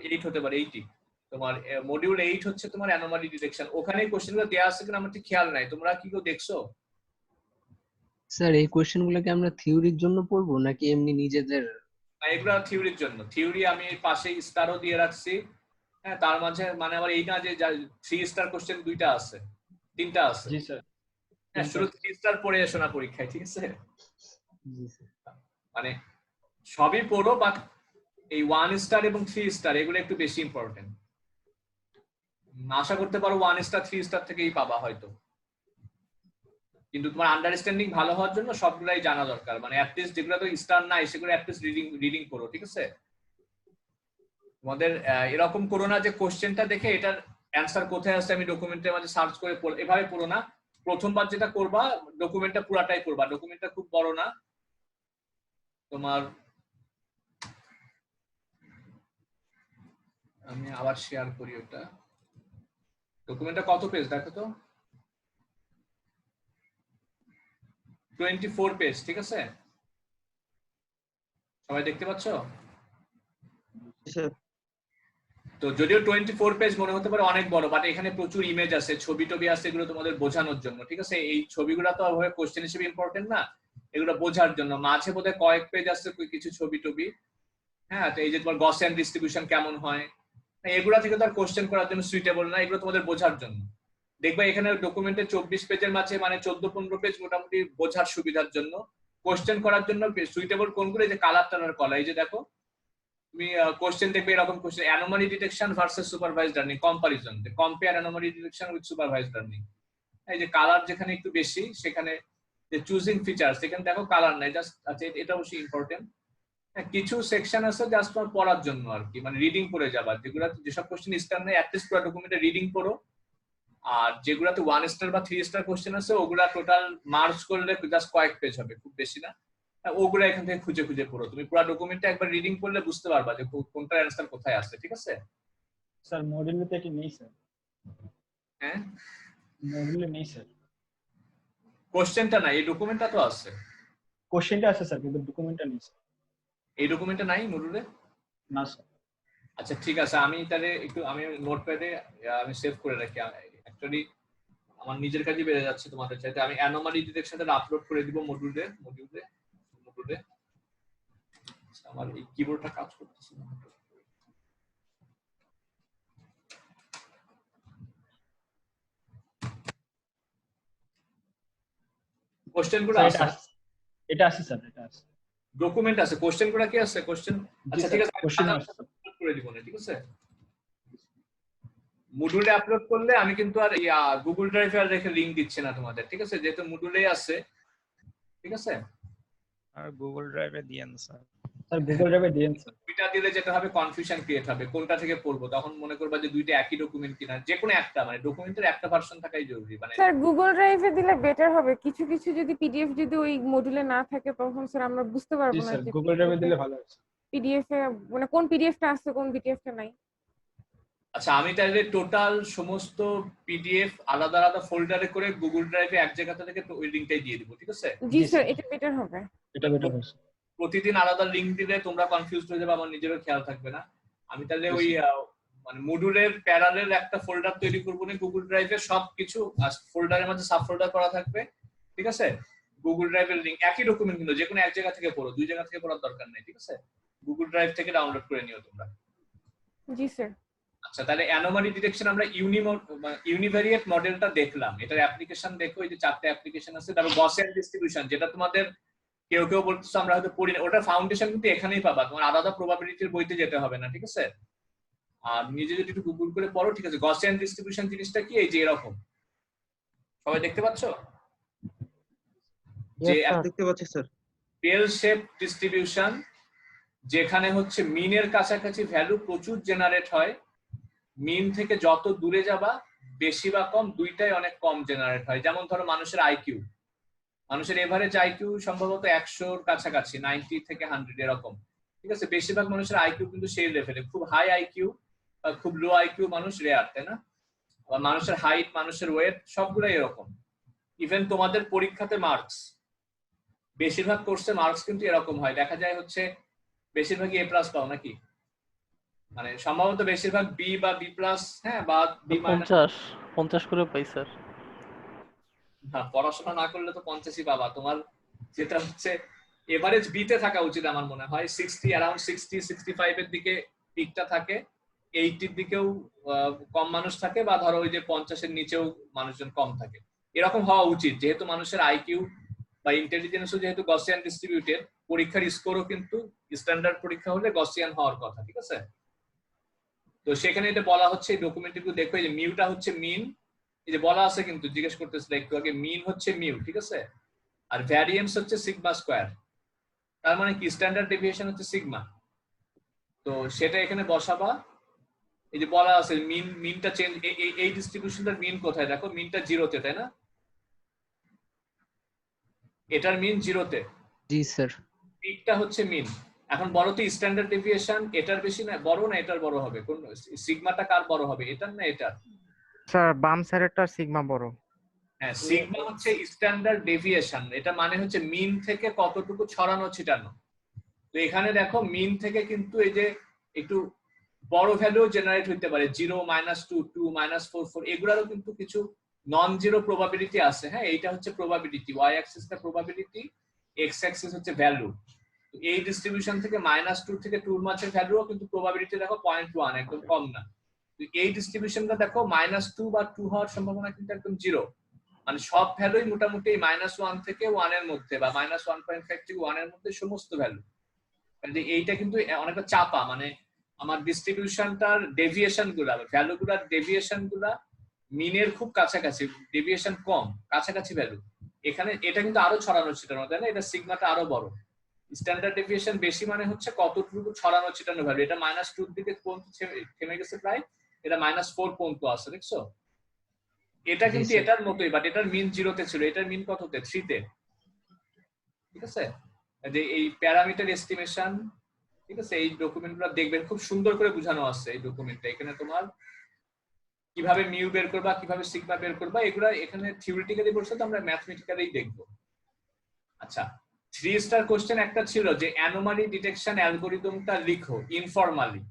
Speaker 1: 8 হতে পারে 80। তোমার মডিউল 8 হচ্ছে তোমার অ্যানোমালি ডিটেকশন। ওখানে কোশ্চেনগুলো দেয়া আছে কিনা আমার ঠিক খেয়াল নাই, তোমরা কি কেউ দেখছো?
Speaker 7: স্যার এই কোশ্চেনগুলো কি আমরা থিওরির জন্য পড়বো নাকি এমনি নিজেদের?
Speaker 1: এগুলো থিওরির জন্য। থিওরি আমি পাশে স্টারও দিয়ে রাখছি, হ্যাঁ তার মাঝে মানে আবার এই না যে 3 স্টার কোশ্চেন 2টা আছে, 3টা আছে।
Speaker 3: জি স্যার।
Speaker 1: হ্যাঁ শুধু 3 স্টার পড়ে এসো না পরীক্ষায়, ঠিক আছে?
Speaker 7: জি স্যার।
Speaker 1: মানে সবই পড়ো, বাট এই 1 স্টার এবং 3 স্টার এগুলো একটু বেশি ইম্পর্টেন্ট। আশা করতে পারো 1 স্টার 3 স্টার থেকেই পাবা হয়তো, কিন্তু তোমার আন্ডারস্ট্যান্ডিং ভালো হওয়ার জন্য সবগুলাই জানা দরকার। মানে অ্যাটলিস্ট যেগুলো তো স্টার নাই সেগুলো অ্যাটলিস্ট রিডিং করো, ঠিক আছে? তোমাদের এরকম করো না যে কোশ্চেনটা দেখে এটার অ্যান্সার কোথায় আছে আমি ডকুমেন্টের মাঝে সার্চ করে এভাবে পড়ো না। প্রথমবার যেটা করবা ডকুমেন্টটা পুরাটাই করবা, ডকুমেন্টটা খুব বড় না তোমার। আমি আবার শেয়ার করি ওটা। ডকুমেন্টটা কত পেজ দেখো তো? 24 পেজ, ঠিক আছে? সবাই দেখতে পাচ্ছ? তো যদিও 24 পেজ মনে হতে পারে অনেক বড়, বাট এখানে প্রচুর ইমেজ আছে, ছবি টবি আছে, এগুলো তোমাদের বোঝানোর জন্য, ঠিক আছে? এই ছবিগুলো তো ওভাবে কোশ্চেন হিসেবে ইম্পর্টেন্ট না, এগুলো বোঝার জন্য। মাঝে বোধহয় কয়েক পেজ আছে কিছু ছবি টবি, হ্যাঁ। তো এই যে তোমার গসিয়ান ডিস্ট্রিবিউশন কেমন হয়, এগুলা থেকে তো আর কোশ্চেন করার জন্য সুইটেবল না, এগুলো তোমাদের বোঝার জন্য। দেখবা এখানে ডকুমেন্টে 24 পেজের মাঝে মানে 14-15 পেজ মোটামুটি বোঝার সুবিধার জন্য। কোশ্চেন করার জন্য সুইটেবল কোনগুলো, এই যে কালার টানার কলা, এই যে দেখো তুমি কোশ্চেন দেখবে এরকম question, anomaly detection versus supervised learning comparison, compare anomaly detection with supervised learning. এই যে কালার যেখানে একটু বেশি সেখানে যে চুজিং ফিচার্স, এখানে দেখো কালার নাই, জাস্ট আচ্ছা এটা অবশ্যই ইম্পর্টেন্ট। হ্যাঁ, কিছু সেকশন আছে জাস্ট তোমার পড়ার জন্য আর কি, মানে রিডিং করে যাবার, যেগুলো যেসব কোশ্চেন স্টার নেই অ্যাটলিস্ট পুরো ডকুমেন্টে রিডিং পড়ো। আর যেগুলাতে 1 স্টার বা 3 স্টার কোশ্চেন আছে ওগুলা টোটাল মার্কস করলে জাস্ট কয়েক পেজ হবে, খুব বেশি না। ওগুলা এখান থেকে খুঁজে খুঁজে পড়ো, তুমি পুরো ডকুমেন্টটা একবার রিডিং করলে বুঝতে পারবা যে কোনটার অ্যানসার কোথায় আছে, ঠিক আছে?
Speaker 3: স্যার মডিউলে তো এটি নেই স্যার,
Speaker 1: হ্যাঁ,
Speaker 3: মডিউলে নেই স্যার।
Speaker 1: কোশ্চেনটা না, এই ডকুমেন্টটা তো আছে।
Speaker 3: কোশ্চেনটা আছে স্যার কিন্তু ডকুমেন্টটা নেই স্যার।
Speaker 1: এই ডকুমেন্টটা নাই মডুলে?
Speaker 3: না স্যার।
Speaker 1: আচ্ছা ঠিক আছে, আমি তাহলে একটু আমি নোটপ্যাডে আমি সেভ করে রাখি। অ্যাকচুয়ালি আমার নিজের কাজই বেড়ে যাচ্ছে তোমাদের চাইতে। আমি অ্যানোমালি ডিটেকশনটা আপলোড করে দিব মডিউলে। আমার এই কিবোর্ডটা কাজ করতেছে না। কোশ্চেনগুলো
Speaker 3: স্যার,
Speaker 1: আছে,
Speaker 3: এটা আছে স্যার, এটা আছে।
Speaker 1: ডকুমেন্ট আছে, কোশ্চেনগুলো কি আছে? কোশ্চেন আচ্ছা ঠিক আছে,
Speaker 3: কোশ্চেন
Speaker 1: আমি
Speaker 3: আছে স্যার।
Speaker 1: আপলোড করে দিব না, ঠিক আছে? মডুলে আপলোড করলে আমি কিন্তু আর গুগল ড্রাইভে আর রেখে লিংক দিচ্ছি না তোমাদের, ঠিক আছে? যেহেতু মডুলেই আছে, ঠিক আছে?
Speaker 8: আর গুগল ড্রাইভে দিয়েন স্যার।
Speaker 3: স্যার গুগল ড্রাইভে দিয়েন স্যার।
Speaker 1: দুইটা দিলে যেটা হবে কনফিউশন ক্রিয়েট হবে, কোনটা থেকে পড়বো, তখন মনে করবা যে দুইটা একই ডকুমেন্ট কিনা। যে কোনো একটা, মানে ডকুমেন্টের একটা ভার্সন থাকাই জরুরি। মানে
Speaker 5: স্যার গুগল ড্রাইভে দিলে বেটার হবে। কিছু কিছু যদি পিডিএফ যদি ওই মডিউলে না থাকে তখন স্যার আমরা বুঝতে
Speaker 3: জি
Speaker 5: পারবো না
Speaker 3: স্যার,
Speaker 5: যে
Speaker 3: গুগল ড্রাইভে দিলে ভালো হয়।
Speaker 5: পিডিএফ এ মানে কোন পিডিএফটা আছে কোন পিডিএফটা নাই।
Speaker 1: আচ্ছা, আমি তাহলে টোটাল সমস্ত পিডিএফ আলাদা আলাদা ফোল্ডারে করে গুগল ড্রাইভে এক জায়গা থেকে ওই লিংকটাই দিয়ে দিব, ঠিক আছে?
Speaker 5: জি স্যার, এটা বেটার হবে।
Speaker 3: এটা বেটার হবে স্যার।
Speaker 1: প্রতিদিন আলাদা লিংক দিলে তোমরা কনফিউজড হয়ে যাবে, আমার নিজেরও খেয়াল থাকবে না। আমি তাহলে ওই মানে মডুলের প্যারালেল একটা ফোল্ডার তৈরি করবো না গুগল ড্রাইভে, সবকিছু ফোল্ডারের মধ্যে সাব ফোল্ডার করা থাকবে, ঠিক আছে? গুগল ড্রাইভের লিংক একই ডকুমেন্ট, কিন্তু যে কোনো এক জায়গা থেকে পড়ো, দুই জায়গা থেকে পড়ার দরকার নেই, ঠিক আছে? গুগল ড্রাইভ থেকে ডাউনলোড করে নিও তোমরা।
Speaker 5: জি স্যার।
Speaker 1: আচ্ছা, তাহলে অ্যানোমালি ডিটেকশন আমরা ইউনিভ্যারিয়েট মডেলটা দেখলাম, এটার অ্যাপ্লিকেশন দেখো, এই যে 4টা অ্যাপ্লিকেশন আছে। তারপর গসিয়ান ডিস্ট্রিবিউশন, যেটা তোমাদের কেউ কেউ বলতেছো আমরা হয়তো পড়ি না, ওটা ফাউন্ডেশন কিন্তু এখানেই পাবা, তোমার আলাদা প্রবাবিলিটির বইতে যেতে হবে না, ঠিক আছে? আর নিজে যদি একটু গুগল করে পড়ো, ঠিক আছে? গসিয়ান ডিস্ট্রিবিউশন জিনিসটা কি, এই যে এরকম, সবাই দেখতে পাচ্ছো যে
Speaker 2: দেখতে পাচ্ছি স্যার।
Speaker 1: বেল শেপ ডিস্ট্রিবিউশন, যেখানে হচ্ছে মিনের কাছাকাছি ভ্যালু প্রচুর জেনারেট হয়, মিন থেকে যত দূরে যাবা বেশি বা কম দুইটাই অনেক কম জেনারেট হয়। যেমন ধরো মানুষের আইকিউ, মানুষের এভারেজ আইকিউ সম্ভবত 100-র কাছাকাছি, 90 থেকে 100 এরকম, ঠিক আছে? বেশিরভাগ মানুষের আইকিউ কিন্তু সেই লেভেলে, খুব হাই আইকিউ বা খুব লো আইকিউ মানুষ রেয়ার, তাই না? আবার মানুষের হাইট, মানুষের ওয়েট সবগুলাই এরকম। ইভেন তোমাদের পরীক্ষাতে মার্কস, বেশিরভাগ কোর্সে মার্কস কিন্তু এরকম হয়, দেখা যায় হচ্ছে বেশিরভাগই A+ পাও নাকি, মানে সম্ভবত বেশিরভাগ বি বা B+, হ্যাঁ, বা B-।
Speaker 2: 50 করে পাই স্যার।
Speaker 1: না, পড়াশোনা না করলে তো 50ই পাবা। তোমার যেটা হচ্ছে এভারেজ বিতে থাকা উচিত আমার মনে হয়, 60, অ্যারাউন্ড 60-65 এর দিকে পিকটা থাকে, 80-র দিকেও কম মানুষ থাকে, বা ধরো ওই যে 50-এর নিচেও মানুষজন কম থাকে, এরকম হওয়া উচিত। যেহেতু মানুষের আইকিউ বা ইন্টেলিজেন্সও যেহেতু গসিয়ান ডিস্ট্রিবিউটেড, পরীক্ষার স্কোরও কিন্তু স্ট্যান্ডার্ড পরীক্ষা হলে গসিয়ান হওয়ার কথা, ঠিক আছে? তো সেখানে এটা বলা হচ্ছে, এই ডকুমেন্ট একটু দেখো, এই যে মিউটা হচ্ছে মিন, এই যে বলা আছে কিন্তু, জিজ্ঞেস করতেছিল একটু আগে, মিন হচ্ছে মিউ, ঠিক আছে? আর ভ্যারিয়েন্স হচ্ছে সিগমা স্কয়ার, তার মানে কি স্ট্যান্ডার্ড ডেভিয়েশন হচ্ছে সিগমা। তো সেটা এখানে বসাবা। এই যে বলা আছে মিনটা চেঞ্জ, এই ডিস্ট্রিবিউশনটার মিন কোথায়, দেখো মিনটা 0-তে, তাই না? এটার মিন 0-তে,
Speaker 7: জি স্যার।
Speaker 1: পিকটা হচ্ছে মিন। এখন বড় তো স্ট্যান্ডার্ড ডেভিয়েশন এটার বেশি না, বড় না এটার বড় হবে, কোন সিগমাটা কার বড় হবে, এটার না এটার?
Speaker 4: স্যার বাম সাইডেরটা সিগমা বড়।
Speaker 1: হ্যাঁ, সিগমা হচ্ছে স্ট্যান্ডার্ড ডেভিয়েশন, এটা মানে হচ্ছে মিন থেকে কতটুকু ছড়ানো ছিটানো। তো এখানে দেখো মিন থেকে কিন্তু এই যে একটু বড় ভ্যালু জেনারেট হতে পারে, 0, -2, 2, -4, 4, এগুলারও কিন্তু কিছু নন জিরো প্রবাবিলিটি আছে। হ্যাঁ, এইটা হচ্ছে প্রবাবিলিটি, ওয়াই অ্যাক্সিসটা প্রবাবিলিটি, এক্স অ্যাক্সিস হচ্ছে ভ্যালু। তো এই ডিস্ট্রিবিউশন থেকে -2 থেকে 2 এর মাঝের ভ্যালুও কিন্তু প্রবাবিলিটি দেখো 0.1, একদম কম না। তো এই ডিস্ট্রিবিউশনটা দেখো -2 বা 2 হওয়ার সম্ভাবনা কিন্তু একদম 0, মানে সব ভ্যালুই মোটামুটি -1 থেকে 1 এর মধ্যে, বা -1.5 থেকে 1 এর মধ্যে সমস্ত ভ্যালু। এইটা কিন্তু অনেকটা চাপা, মানে আমার ডিস্ট্রিবিউশনটার ডেভিয়েশন গুলা, ভ্যালু গুলার ডেভিয়েশন গুলা মিনের খুব কাছাকাছি, ডেভিয়েশন কম, কাছাকাছি ভ্যালু। এখানে এটা কিন্তু আরো ছড়ানো ছিটানো, তাই না? এটা সিগমাটা আরো বড়। স্ট্যান্ডার্ড ডেভিয়েশন বেশি মানে হচ্ছে কতটুকু ছড়ানো ছিটানো ভ্যালু। এটা -2 দিকে থেমে গেছে প্রায়, এটা -4 পর্যন্ত আছে, দেখছো? এটা কিন্তু এটার মতোই, বাট এটার মিন 0 তে ছিল, এটার মিন কততে? 3 তে। ঠিক আছে, যে এই প্যারামিটার এস্টিমেশন, ঠিক আছে, এই ডকুমেন্টগুলো দেখবেন, খুব সুন্দর করে বোঝানো আছে এই ডকুমেন্টে। এখানে তোমার কিভাবে মিউ বের করবা, কিভাবে সিগমা বের করবা, এগুলা এখানে থিওরিটিক্যালি বলছে, তো আমরা ম্যাথমেটিক্যালি দেখব। আচ্ছা, 3 স্টার কোশ্চেন একটা ছিল যে অ্যানোমালি ডিটেকশন অ্যালগরিদমটা লিখো ইনফরমালি।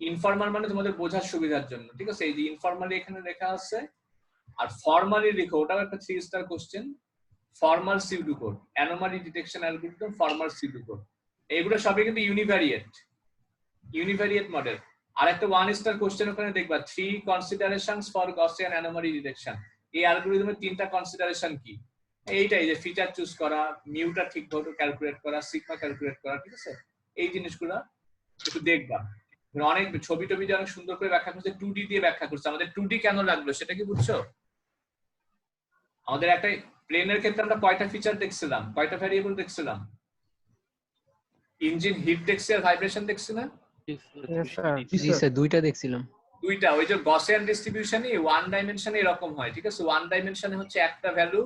Speaker 1: ইনফরমাল মানে তোমাদের বোঝার সুবিধার জন্য, ঠিক আছে? এই যে ইনফরমালি এখানে লেখা আছে, আর ফর্মালি লিখো, ওটাও একটা 3 star question. Formal pseudocode, anomaly detection algorithm, formal pseudocode, এগুলো সবই কিন্তু ইউনিভ্যারিয়েট মডেল। আর একটা 1 স্টার কোশ্চেন ওখানে দেখবা, 3 considerations for Gaussian anomaly detection. এই অ্যালগরিদমের 3টা কনসিডারেশন কি? এইটাই যে ফিচার চুজ করা, মিউটা ঠিকভাবে ক্যালকুলেট করা, সিগমা ক্যালকুলেট করা, ঠিক আছে? এই জিনিসগুলো একটু দেখবা। অনেক ছবি টবি যে অনেক সুন্দর করে ব্যাখ্যা করছে, 2D দিয়ে ব্যাখ্যা করছে। আমাদের 2D কেন লাগলো সেটা কি বুঝছো? আমাদের একটা প্লেনের ক্ষেত্রে আমরা কয়টা ফিচার দেখছিলাম, কয়টা ভ্যারিয়েবল দেখছিলাম? ইঞ্জিন হিট দেখছি আর ভাইব্রেশন দেখছি না?
Speaker 7: জি স্যার, দুইটা দেখছিলাম।
Speaker 1: দুইটা, ওই যে গসিয়ান ডিস্ট্রিবিউশনই 1 ডাইমেনশনে এরকম হয়, ঠিক আছে? 1 ডাইমেনশনে হচ্ছে একটা ভ্যালু,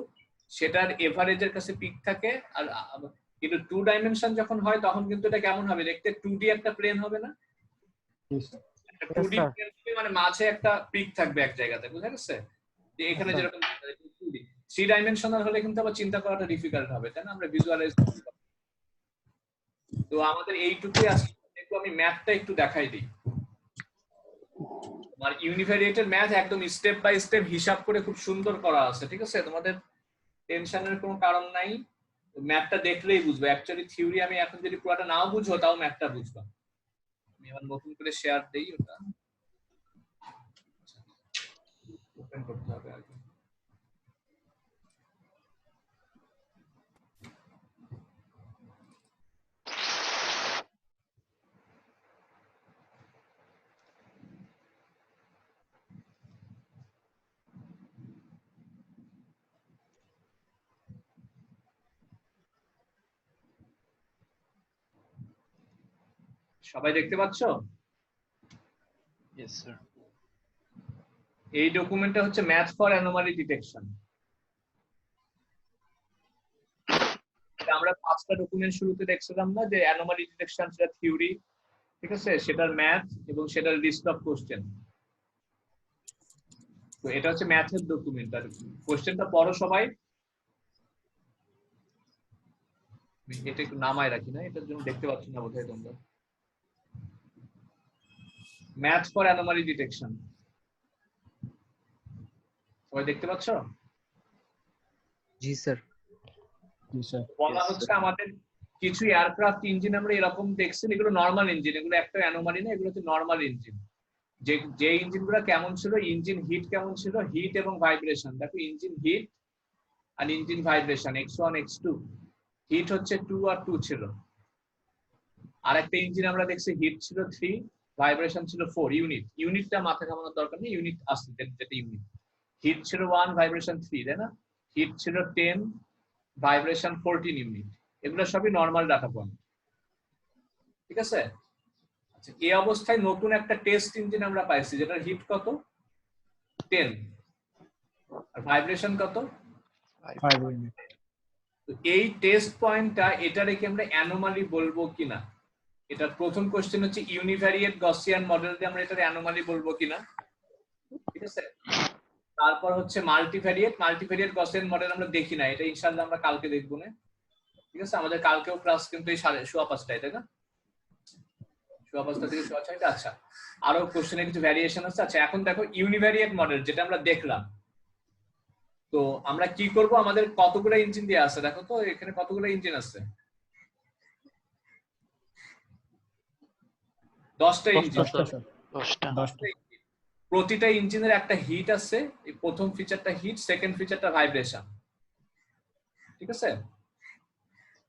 Speaker 1: সেটার এভারেজের কাছে পিক থাকে। আর কিন্তু 2 ডাইমেনশন যখন হয় তখন কিন্তু এটা কেমন হবে দেখতে? 2D একটা প্লেন হবে না? একটা 2D প্লেন হবে, মানে মাঝে একটা পিক থাকবে এক জায়গাতে, বুঝা গেছে? যে এখানে যেরকম 2D। 3 ডাইমেনশনাল হলে কিন্তু আবার চিন্তা করাটা ডিফিকাল্ট হবে, তাই না? আমরা ভিজুয়ালাইজ করতে পারবো। তো আমাদের এইটুকুই আছে। একটু আমি ম্যাথটা একটু দেখাই দিই। তোমার ইউনিভ্যারিয়েটের ম্যাথ একদম স্টেপ বাই স্টেপ হিসাব করে খুব সুন্দর করা আছে, ঠিক আছে? তোমাদের টেনশনের কোনো কারণ নাই, ম্যাথটা দেখলেই বুঝবে। অ্যাকচুয়ালি থিওরি আমি এখন যদি পুরোটা নাও বুঝো তাও ম্যাথটা বুঝবা। আমি আবার নতুন করে শেয়ার দেই, ওটা ওপেন করতে হবে আগে। সবাই দেখতে পাচ্ছ?
Speaker 8: Yes, sir.
Speaker 1: এই ডকুমেন্টটা হচ্ছে ম্যাথ ফর অ্যানোমালি ডিটেকশন। আমরা 5টা ডকুমেন্ট শুরুতে দেখছিলাম না যে অ্যানোমালি ডিটেকশন, সেটা থিওরি, ঠিক আছে, সেটার ম্যাথ এবং সেটার লিস্ট অফ কোশ্চেন। তো এটা হচ্ছে ম্যাথের ডকুমেন্ট। আর কোশ্চেনটা পড়ো সবাই। এটা একটু নামায় রাখি না, এটার জন্য দেখতে পাচ্ছ না বোধহয় তোমরা। ম্যাথ ফর অ্যানোমালি ডিটেকশন সবাই দেখতে পাচ্ছ?
Speaker 7: জি স্যার।
Speaker 1: বলা হচ্ছে আমাদের কিছু এয়ারক্রাফট ইঞ্জিন আমরা এরকম দেখছি, এগুলো নর্মাল ইঞ্জিন, এগুলো একটা অ্যানোমালি না, এগুলো হচ্ছে নর্মাল ইঞ্জিন। যে ইঞ্জিনগুলো কেমন ছিল, ইঞ্জিন হিট কেমন ছিল, হিট এবং ভাইব্রেশন। দেখো ইঞ্জিন হিট আর engine vibration, x1 x2। Heat হচ্ছে 2 আর 2 ছিল। আর একটা ইঞ্জিন আমরা দেখছি হিট ছিল 3, ভাইব্রেশন ছিল 4 ইউনিট। ইউনিটটা মাথা ঘামানোর দরকার নেই, ইউনিট আসছে যেটা ইউনিট। হিট ছিল 1, ভাইব্রেশন 3, তাই না? হিট ছিল 10, ভাইব্রেশন 14 ইউনিট। এগুলো সবই নরমাল ডাটা পয়েন্ট, ঠিক আছে? আচ্ছা, এই অবস্থায় নতুন একটা টেস্ট ইঞ্জিন আমরা পাইছি, যেটার হিট কত? 10 আর ভাইব্রেশন কত?
Speaker 3: 5 ইউনিট।
Speaker 1: তো এই টেস্ট পয়েন্টটা, এটা রেখে আমরা অ্যানোমালি বলবো কিনা, এটা প্রথম কোশ্চেন হচ্ছে। ইউনিভ্যারিয়েট গসিয়ান মডেল দিয়ে আমরা এটা অ্যানোমালি বলবো কিনা, ঠিক আছে? তারপর হচ্ছে মাল্টিভ্যারিয়েট গসিয়ান মডেল আমরা দেখি না, এটা ইনশাআল্লাহ আমরা কালকে দেখবো না, ঠিক আছে? আমাদের কালকেও ক্লাস কিন্তু এই 5:30, তাই না? 5:30 থেকে 6:30। আচ্ছা, আরো কোশ্চেনে কিছু ভ্যারিয়েশন আছে। আচ্ছা, এখন দেখো ইউনিভ্যারিয়েট মডেল যেটা আমরা দেখলাম, তো আমরা কি করব? আমাদের কতগুলো ইঞ্জিন দিয়ে আছে দেখো তো, এখানে কতগুলো ইঞ্জিন আছে? 10টা ইঞ্জিন।
Speaker 3: 10টা।
Speaker 1: প্রতিটা ইঞ্জিনের একটা হিট আছে। এই প্রথম ফিচারটা হিট, সেকেন্ড ফিচারটা ভাইব্রেশন, ঠিক আছে?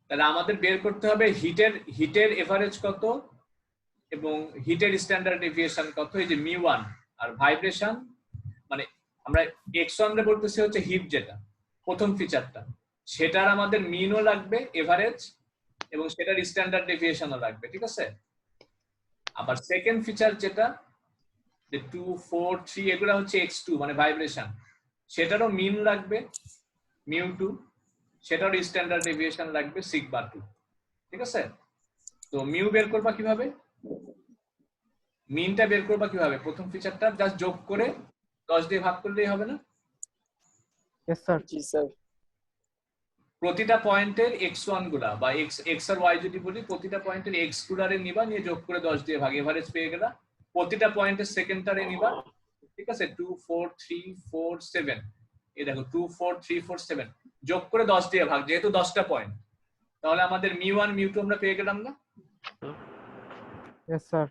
Speaker 1: তাহলে আমাদের বের করতে হবে হিটের এভারেজ কত এবং হিটের স্ট্যান্ডার্ড ডেভিয়েশন কত, এই যে μ1। আর ভাইব্রেশন মানে আমরা x1 রে বলতেছি হচ্ছে হিট, যেটা প্রথম ফিচারটা, সেটার আমাদের মিনও লাগবে, এভারেজ, এবং সেটার স্ট্যান্ডার্ড ডেভিয়েশনও লাগবে, ঠিক আছে? আবার সেকেন্ড ফিচার যেটা যে 2 4 3 এগুলো হচ্ছে x2 মানে ভাইব্রেশন, সেটারও মিন লাগবে μ2, সেটার স্ট্যান্ডার্ড ডেভিয়েশন লাগবে σ2, ঠিক আছে? তো মিউ বের করবা কিভাবে, মিনটা বের করবা কিভাবে? প্রথম ফিচারটা জাস্ট যোগ করে 10 দিয়ে ভাগ করলেই হবে না?
Speaker 4: Yes sir.
Speaker 9: জি স্যার।
Speaker 1: প্রতিটা পয়েন্টের x1 গুলা বা x আর y যদি বলি, প্রতিটা পয়েন্টের x গুলারে নিবা, নিয়ে যোগ করে 10 দিয়ে ভাগ, এভারেজ পেয়ে গেলা। প্রতিটা পয়েন্টের সেকেন্ডটারে নিবা, ঠিক আছে? 2 4 3 4 7, এই দেখো 2 4 3 4 7 যোগ করে 10 দিয়ে ভাগ, যেহেতু 10টা পয়েন্ট, তাহলে আমাদের μ1 μ2 আমরা পেয়ে গেলাম না?
Speaker 4: Yes sir.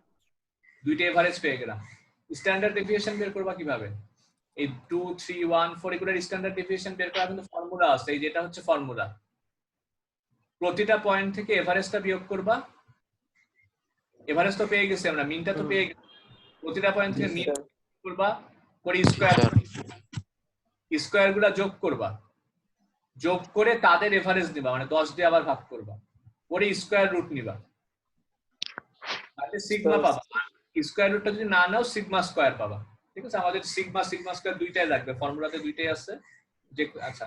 Speaker 1: দুইটা এভারেজ পেয়ে গেলাম। স্ট্যান্ডার্ড ডেভিয়েশন বের করবা কিভাবে? এই 2 3 1 4 এগুলোর স্ট্যান্ডার্ড ডেভিয়েশন বের করার কিন্তু ফর্মুলা আছে, এই যেটা হচ্ছে ফর্মুলা। প্রতিটা পয়েন্ট থেকে এভারেজটা বিয়োগ করবা, এভারেজ তো পেয়ে গেছি আমরা, মিনটা তো পেয়ে গেছি, প্রতিটা পয়েন্ট থেকে মিন করবা, করে স্কয়ার গুলা যোগ করবা, যোগ করে তাদের এভারেজ নিবা, মানে 10 দিয়ে আবার ভাগ করবা, করে স্কয়ার রুট নিবা, তাহলে সিগমা পাবা। স্কয়ার রুটটা যদি না নাও সিগমা স্কয়ার পাবা, ঠিক আছে? আমাদের সিগমা স্কয়ার দুইটাই লাগবে, ফর্মুলাতে দুইটাই আছে যে। আচ্ছা,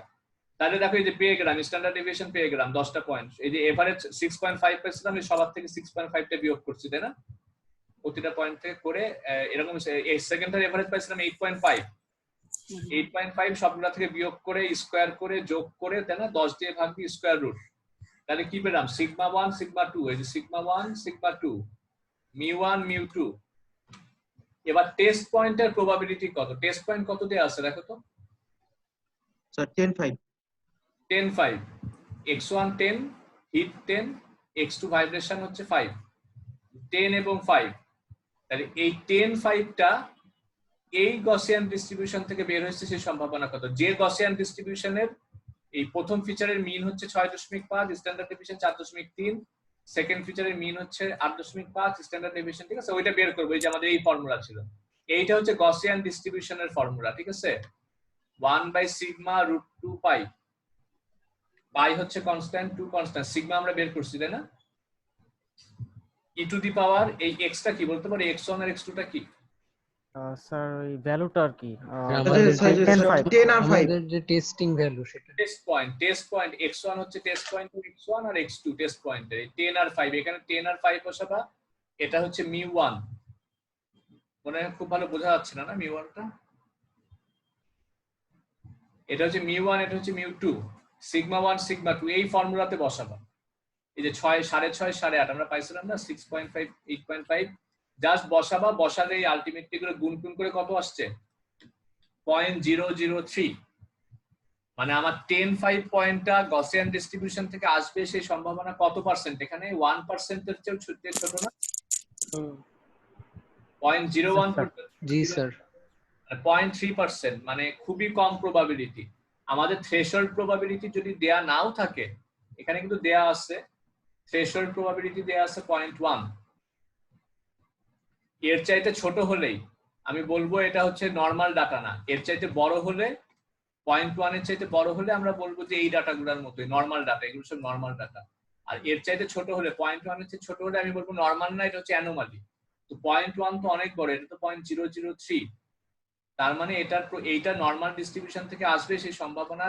Speaker 1: তাহলে দেখো এই যে পেয়ে গেলাম স্ট্যান্ডার্ড ডেভিয়েশন, পেয়ে গেলাম 10টা পয়েন্ট। এই যে এভারেজ 6.5 পেয়েছিলাম, এই সবার থেকে 6.5 টা বিয়োগ করছি, তাই না? প্রতিটা পয়েন্ট থেকে করে এরকম সেকেন্ডের এভারেজ পাইছিলাম 8.5, 8.5 সবগুলা থেকে বিয়োগ করে স্কয়ার করে যোগ করে, তাই না? 10 দিয়ে ভাগ দিয়ে স্কয়ার রুট, তাহলে কি পেলাম? সিগমা 1 সিগমা 2, এই যে সিগমা 1 সিগমা 2, μ1 μ2। এবার টেস্ট পয়েন্টের প্রবাবিলিটি কত? টেস্ট পয়েন্ট কত দেয়া আছে দেখো তো
Speaker 2: sir 10 5
Speaker 1: 10 5, x1 10, hit 10, x2 vibration হচ্ছে 5, 10 এবং 5, তাহলে এই 10 5টা এই গসিয়ান ডিস্ট্রিবিউশন থেকে বের হয়েছে, সেই সম্ভাবনা কত? যে গসিয়ান ডিস্ট্রিবিউশনের এই প্রথম ফিচারের মিন হচ্ছে 6.5, স্ট্যান্ডার্ড ডেভিয়েশন 4.3, সেকেন্ড ফিচারের মিন হচ্ছে 8.5, স্ট্যান্ডার্ড ডেভিয়েশন, ঠিক আছে? ওইটা বের করবো, এই যে আমাদের এই ফর্মুলা ছিল, এইটা হচ্ছে গসিয়ান ডিস্ট্রিবিউশনের ফর্মুলা, ঠিক আছে? 1/σ√2 পাই, পাই হচ্ছে কনস্ট্যান্ট, 2 কনস্ট্যান্ট, সিগমা আমরা বের করছি, তাই না? ই টু দি পাওয়ার এই এক্সটা কি বলতে পারি, x1 আর x2 টা কি?
Speaker 4: স্যার ওই ভ্যালুটা আর কি
Speaker 7: আমাদের
Speaker 2: 10 আর 5
Speaker 7: আমাদের যে টেস্টিং ভ্যালু সেটা
Speaker 1: টেস্ট পয়েন্ট x1 হচ্ছে টেস্ট পয়েন্ট x1 আর x2 টেস্ট পয়েন্টের 10 আর 5, এখানে 10 আর 5 বসাবা, এটা হচ্ছে μ1, মনে হয় খুব ভালো বোঝা যাচ্ছে না μ1 টা, এটা হচ্ছে μ1, এটা হচ্ছে μ2, সিগমা 1 সিগমা 2 এই ফর্মুলাতে বসাবা। এই যে 6 6.5 8.5 আমরা পাইছিলাম না, 6.5 8.5, জাস্ট বসাবা, বসালে এই আলটিমেটলি করে গুণ করে কত আসছে? 0.003, মানে আমার 10 5 পয়েন্টটা গসিয়ান ডিস্ট্রিবিউশন থেকে আসবে, সেই সম্ভাবনা কত পার্সেন্ট? এখানে 1% এর চেয়েও ছোট না, 0.01,
Speaker 7: জি স্যার
Speaker 1: 0.3%, মানে খুবই কম প্রবাবিলিটি। আমাদের থ্রেশহোল্ড প্রবাবিলিটি যদি দেয়া নাও থাকে, এখানে কিন্তু দেয়া আছে, থ্রেশহোল্ড প্রবাবিলিটি দেয়া আছে 0.1, এর চাইতে ছোট হলেই আমি বলবো এটা হচ্ছে নরমাল ডাটা না, এর চাইতে বড় হলে 0.1 এর চাইতে বড় হলে আমরা বলবো যে এই ডাটাগুলোর মতোই নরমাল ডাটা, এগুলো সব নরমাল ডাটা। আর এর চাইতে ছোট হলে 0.1 এর চেয়ে ছোট হলে আমি বলবো নরমাল না, এটা হচ্ছে অ্যানোমালি। তো 0.1 তো অনেক বড়, এটা তো 0.003, তার মানে এইটা নরমাল ডিস্ট্রিবিউশন থেকে আসবে, সেই সম্ভাবনা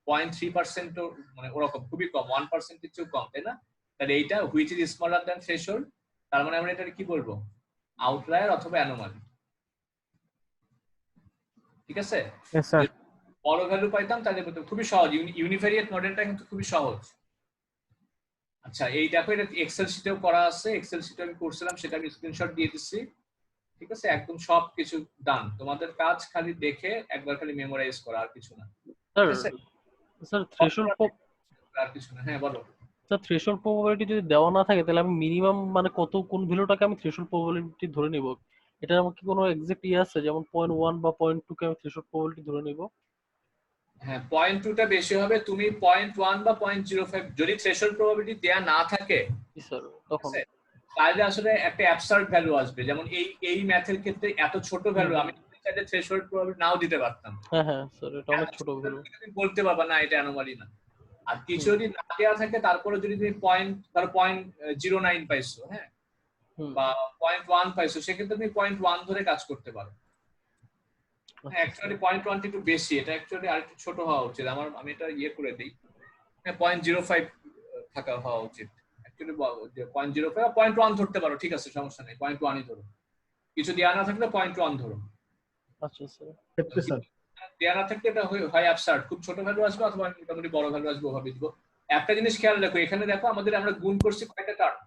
Speaker 1: 0.3%, মানে ওরকম খুবই কম, 1% এর চেয়েও কম, তাই না? তাহলে এইটা which is smaller than threshold, তার মানে আমরা এটা কি বলবো? আউটলায়ার অথবা অ্যানোমালি, ঠিক আছে?
Speaker 4: Yes sir.
Speaker 1: বড় ভ্যালু পাইতাম তাহলে খুবই সহজ, ইউনিভেরিয়েট মডেলটা কিন্তু খুবই সহজ। আচ্ছা, এই দেখো এটা এক্সেল শিটেও করা আছে, এক্সেল শিটে আমি করছিলাম, সেটা আমি স্ক্রিনশট দিয়ে দিচ্ছি, ঠিক আছে? একদম সব কিছু ডান, তোমাদের কাজ খালি দেখে একবার খালি মেমোরাইজ করা, আর কিছু না।
Speaker 2: স্যার থ্রেশহোল্ড
Speaker 1: আর কিছু না, হ্যাঁ বলো।
Speaker 2: স্যার থ্রেশহোল্ড প্রবাবিলিটি যদি দেওয়া না থাকে, তাহলে আমি মিনিমাম মানে কোন ভ্যালুটাকে আমি থ্রেশহোল্ড প্রবাবিলিটি ধরে নিব? এটা আমার কি কোনো এক্সাক্ট আছে, যেমন 0.1 বা 0.2 কে আমি থ্রেশহোল্ড প্রবাবিলিটি ধরে নিব?
Speaker 1: হ্যাঁ, 0.2 টা বেশি হবে, তুমি 0.1 বা 0.05 যদি থ্রেশহোল্ড প্রবাবিলিটি দেয়া না থাকে,
Speaker 2: জি স্যার, তখন
Speaker 1: তাহলে আসলে একটা অ্যাবসার্ড ভ্যালু আসবে, যেমন এই ম্যাথের ক্ষেত্রে এত ছোট ভ্যালু আমি চাইলে থ্রেশহোল্ড প্রবাবিলিটি নাও দিতে পারতাম।
Speaker 2: হ্যাঁ স্যার, এটা অনেক ছোট ভ্যালু,
Speaker 1: তুমি বলতে পারবা না এটা অ্যানোমালি না, আর কিছু যদি না দেওয়া থাকে তারপরে যদি তুমি পয়েন্ট 0.09 পাইছো, হ্যাঁ, বা 0.1 পাইছো, সেক্ষেত্রে তুমি 0.1 ধরে কাজ করতে পারো। অ্যাকচুয়ালি 0.1 একটু বেশি, এটা অ্যাকচুয়ালি আরেকটু ছোট হওয়া উচিত। আমি এটা করে দিই, 0.05 থাকা হওয়া উচিত। অ্যাকচুয়ালি 0.05 বা 0.1 ধরতে পারো, ঠিক আছে, সমস্যা নেই, 0.1ই ধরো। কিছু দেওয়া না থাকলে 0.1 ধরো।
Speaker 2: আচ্ছা স্যার।
Speaker 3: স্যার
Speaker 1: দেওয়া না থাকলে এটা হয় অ্যাবসার্ড, খুব ছোট ভ্যালু আসবে, অথবা মোটামুটি বড় ভ্যালু আসবে, ওভাবে দিব। একটা জিনিস খেয়াল রাখো, এখানে দেখো আমরা গুণ করছি কয়টা টার্ম?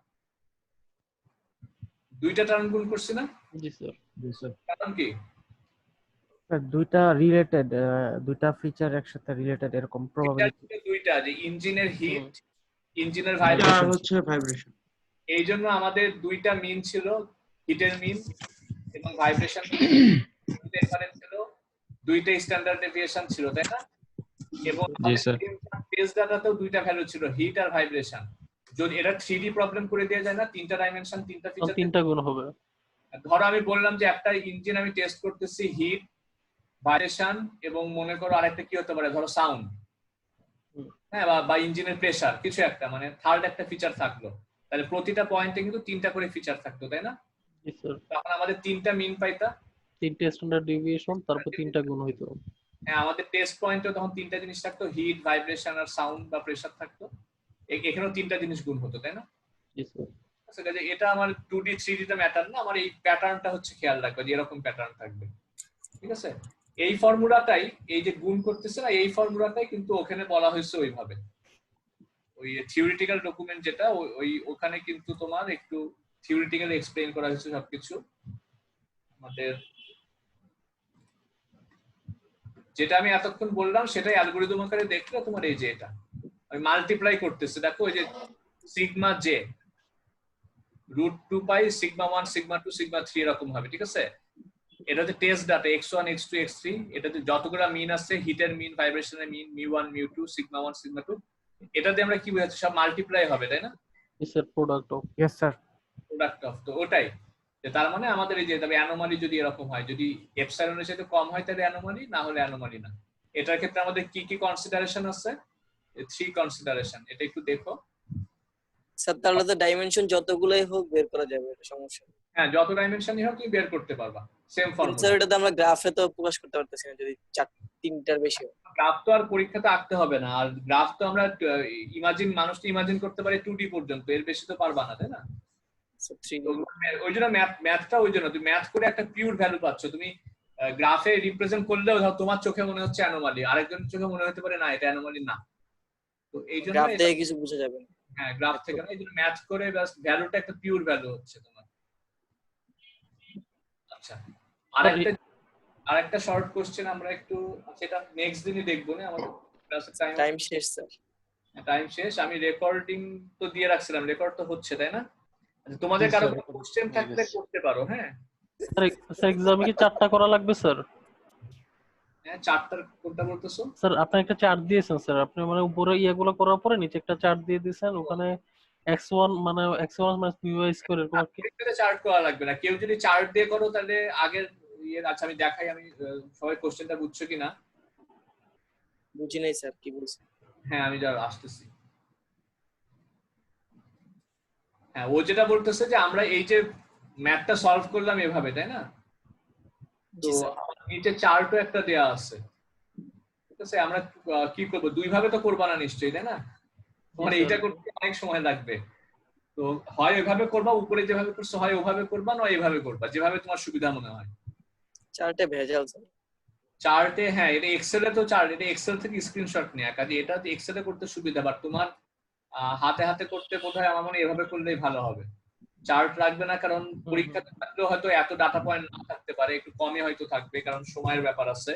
Speaker 1: 2টা টার্ম গুণ করছি না?
Speaker 2: জি স্যার।
Speaker 3: জি স্যার
Speaker 1: কারণ কি?
Speaker 4: স্যার দুইটা রিলেটেড, দুইটা ফিচার একসাথে রিলেটেড এরকম প্রবাবিলিটি।
Speaker 1: দুইটা, যে ইঞ্জিনের হিট, ইঞ্জিনের
Speaker 3: আর
Speaker 1: ভাইব্রেশন,
Speaker 3: হচ্ছে ভাইব্রেশন।
Speaker 1: এই জন্য আমাদের দুইটা মিন ছিল, হিটের মিন এবং ভাইব্রেশন ছিল, দুইটা স্ট্যান্ডার্ড ডেভিয়েশন ছিল, তাই না? এবং টেস্ট ডাটাতেও দুইটা ভ্যালু ছিল, হিট আর ভাইব্রেশন। যদি এটা 3D প্রবলেম করে দেওয়া যায় না, তিনটা ডাইমেনশন, তিনটা ফিচার,
Speaker 2: তিনটা গুণ হবে।
Speaker 1: ধরো আমি বললাম যে একটা ইঞ্জিন আমি টেস্ট করতেছি হিট, ভাইব্রেশন এবং মনে করো আরেকটা কি হতে পারে, ধরো সাউন্ড, হ্যাঁ, বা ইঞ্জিনের প্রেসার, কিছু একটা, মানে থার্ড একটা ফিচার থাকলো। তাহলে প্রতিটা পয়েন্টে কিন্তু তিনটা করে ফিচার থাকতো, তাই না?
Speaker 2: জি স্যার।
Speaker 1: তখন আমাদের তিনটা মিন পাইতা,
Speaker 2: তিনটে স্ট্যান্ডার্ড ডেভিয়েশন, তারপর তিনটা গুণ হইতো।
Speaker 1: হ্যাঁ, আমাদের টেস্ট পয়েন্টে তখন তিনটা জিনিস থাকতো, হিট, ভাইব্রেশন আর সাউন্ড বা প্রেসার থাকতো। এখানেও তিনটা জিনিস গুণ হতো, তাই না?
Speaker 2: জি স্যার।
Speaker 1: আচ্ছা, এটা আমার 2D 3D তে ম্যাটার না, আমার এই প্যাটার্নটা হচ্ছে খেয়াল রাখবে যে এরকম প্যাটার্ন থাকবে, ঠিক আছে? এই ফর্মুলাটাই, এই যে গুণ করতেছে না, এই ফর্মুলাটাই কিন্তু ওখানে বলা হয়েছে ওইভাবে, ওই থিওরিটিক্যাল ডকুমেন্ট যেটা, ওখানে কিন্তু তোমার একটু থিওরিটিক্যালি এক্সপ্লেইন করা হয়েছে সবকিছু। আমাদের যেটা আমি এতক্ষণ বললাম সেটাই অ্যালগরিদম আকারে দেখলে তোমার এই যে এটা আমি মাল্টিপ্লাই করতেছি, দেখো ওই যে সিগমা জে √2 পাই সিগমা 1 সিগমা 2 সিগমা 3 এরকম হবে, ঠিক আছে? এটাতে test data x1 x2 x3, এটাতে যতগুলো মিন আছে, হিটের মিন, ভাইব্রেশনের মিন, μ1 μ2 সিগমা 1 সিগমা 2, এটাতে আমরা কি বোঝাচ্ছি, সব মাল্টিপ্লাই হবে, তাই না?
Speaker 2: জি sir. Product of.
Speaker 4: Yes sir.
Speaker 1: Product of, তো ওটাই যে তার মানে আমাদের এই যে তবে অ্যানোমালি যদি এরকম হয়, যদি এপসাইলনের সাথে কম হয় তাহলে অ্যানোমালি, না হলে অ্যানোমালি না। এটার ক্ষেত্রে আমাদের কি কি কনসিডারেশন আছে? 3 কনসিডারেশন, এটা একটু দেখো
Speaker 9: স্যার। তাহলে তো ডাইমেনশন যতগুলাই হোক বের করা যাবে, এটা সমস্যা নেই।
Speaker 1: হ্যাঁ, যত ডাইমেনশনই হোক তুমি বের করতে পারবা, সেম ফর্মুলা।
Speaker 9: স্যার এটা তো আমরা গ্রাফে তো প্রকাশ করতে পারতেছি না, যদি 3টার বেশি হয়।
Speaker 1: গ্রাফ তো আর পরীক্ষাতে আঁকতে হবে না, আর গ্রাফ তো আমরা মানুষটা ইমাজিন করতে পারি 2D পর্যন্ত, এর বেশি তো পারবা না, তাই না? ওই জন্য ম্যাথটা, ওই জন্য তুমি ম্যাথ করে একটা পিওর ভ্যালু পাচ্ছ। তুমি গ্রাফে রিপ্রেজেন্ট করলেও ধর তোমার চোখে মনে হচ্ছে অ্যানোমালি, আরেকজনের চোখে মনে হতে পারে না এটা অ্যানোমালি না। তো এই জন্য
Speaker 9: গ্রাফ থেকে কিছু বোঝা যাবে না।
Speaker 1: হ্যাঁ, গ্রাফ থেকে না, এই জন্য ম্যাথ করে ব্যাস ভ্যালুটা একটা পিওর ভ্যালু হচ্ছে তোমার। আচ্ছা, আরেকটা শর্ট কোশ্চেন আমরা একটু, সেটা নেক্সট দিনই দেখবো না, আমাদের ক্লাসের
Speaker 9: টাইম শেষ স্যার।
Speaker 1: টাইম শেষ। আমি রেকর্ডিং তো দিয়ে রাখছিলাম, রেকর্ড তো হচ্ছে, তাই না? তোমাদের কারো কোনো কোশ্চেন থাকলে করতে পারো। হ্যাঁ
Speaker 2: স্যার, এক্সামে কি 4টা করা লাগবে স্যার?
Speaker 1: হ্যাঁ, 4টার কোনটা বলতেছো?
Speaker 2: স্যার আপনি একটা চার্ট দিয়েছেন স্যার, আপনি মানে উপরে ইয়েগুলো করার পরে নিচে একটা চার্ট দিয়ে দিয়েছেন, ওখানে x1 মানে x1 μy স্কয়ার এরকম আর কি।
Speaker 1: চার্ট করা লাগবে না, কেউ যদি চার্ট দিয়ে করো তাহলে আগের আচ্ছা আমি দেখাই, আমি সবাই কোশ্চেনটা বুঝছো কিনা।
Speaker 9: বুঝি নাই স্যার, কি বলছেন?
Speaker 1: হ্যাঁ, আমি যা আসতেছি। হ্যাঁ, ও যেটা বলতেছে যে আমরা এই যে ম্যাথটা সলভ করলাম এভাবে, তাই না? তো নিচে চার্টও একটা দেয়া আছে, ঠিক আছে? আমরা কি করব, দুই ভাবে তো করবা না নিশ্চয়ই, তাই না? তোমার এইটা করতে অনেক সময় লাগবে, তো হয় এভাবে করবা, উপরে যেভাবে করছো হয় ওভাবে করবা, না এইভাবে করবা, যেভাবে তোমার সুবিধা মনে হয়।
Speaker 9: চার্টে ভেজাল স্যার।
Speaker 1: চার্টে, হ্যাঁ, এটা এক্সেলে তো চার্ট, এটা এক্সেল থেকে স্ক্রিনশট নেয়া, কাজে এটা এক্সেলে করতে সুবিধা, বাট তোমার হাতে হাতে করতে বোধহয় আমার মনে এভাবে করলেই ভালো হবে। চার্ট লাগবে না, কারণ পরীক্ষাতে থাকলেও হয়তো এত ডাটা পয়েন্ট না থাকতে পারে, একটু কমই হয়তো থাকবে, কারণ সময়ের ব্যাপার আছে,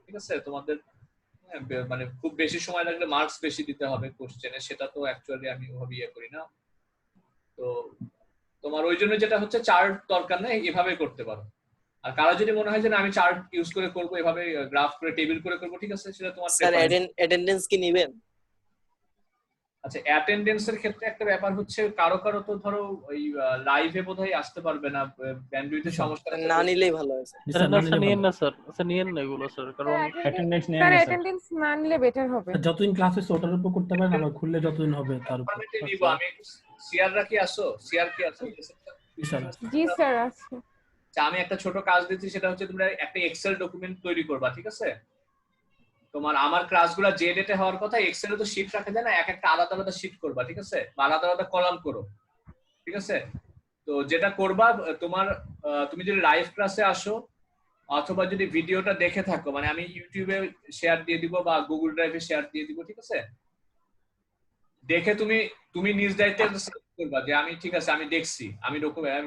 Speaker 1: ঠিক আছে? তোমাদের মানে খুব বেশি সময় লাগলে মার্কস বেশি দিতে হবে কোশ্চেনে, সেটা তো অ্যাকচুয়ালি আমি ওভাবে ইয়ে করি না। তো তোমার ওই জন্য যেটা হচ্ছে চার্ট দরকার নেই, এভাবে করতে পারো। আর কারো যদি মনে হয় যে না আমি চার্ট ইউজ করে করব, এভাবে গ্রাফ করে টেবিল করে করব, ঠিক আছে, সেটা তোমার।
Speaker 9: স্যার অ্যাটেন্ডেন্স কি নেবেন?
Speaker 1: আচ্ছা, অ্যাটেন্ডেন্সের ক্ষেত্রে একটা ব্যাপার হচ্ছে কারো কারো তো ধরো ওই লাইভে বোধহয় আসতে পারবে না, ব্যান্ডউইথের সমস্যা আছে।
Speaker 9: না নিলেই ভালো হয় স্যার।
Speaker 2: স্যার না স্যার নিয়েন না স্যার, স্যার নিয়েন না এগুলো স্যার, কারণ
Speaker 3: অ্যাটেন্ডেন্স নেন
Speaker 5: স্যার
Speaker 3: না স্যার।
Speaker 5: অ্যাটেন্ডেন্স না নিলে বেটার হবে।
Speaker 6: যতদিন ক্লাস হচ্ছে ওটার উপর করতে পারেন, আবার খুললে যতদিন হবে তার উপর।
Speaker 1: পার্মানেন্টলি নিব আমি। সিআর রাখি আসো, সিআর কি আছে?
Speaker 6: স্যার
Speaker 5: জি স্যার আছে।
Speaker 1: আচ্ছা, আমি একটা ছোট কাজ দিচ্ছি, সেটা হচ্ছে তোমরা একটা এক্সেল ডকুমেন্ট তৈরি করবা, ঠিক আছে? তোমার আমার ক্লাসগুলো যে ডেটে হওয়ার কথা, এক্সেলে তো শীট রাখা যায় না, এক একটা আলাদা আলাদা শীট করবা, ঠিক আছে? বা আলাদা আলাদা কলাম করো, ঠিক আছে? তো যেটা করবা তোমার, তুমি যদি লাইভ ক্লাসে আসো অথবা যদি ভিডিওটা দেখে থাকো, মানে আমি ইউটিউবে শেয়ার দিয়ে দিব বা গুগল ড্রাইভে শেয়ার দিয়ে দিব, ঠিক আছে? দেখে তুমি তুমি নিজ দায়িত্বে করবা যে আমি ঠিক আছে, আমি দেখছি, আমি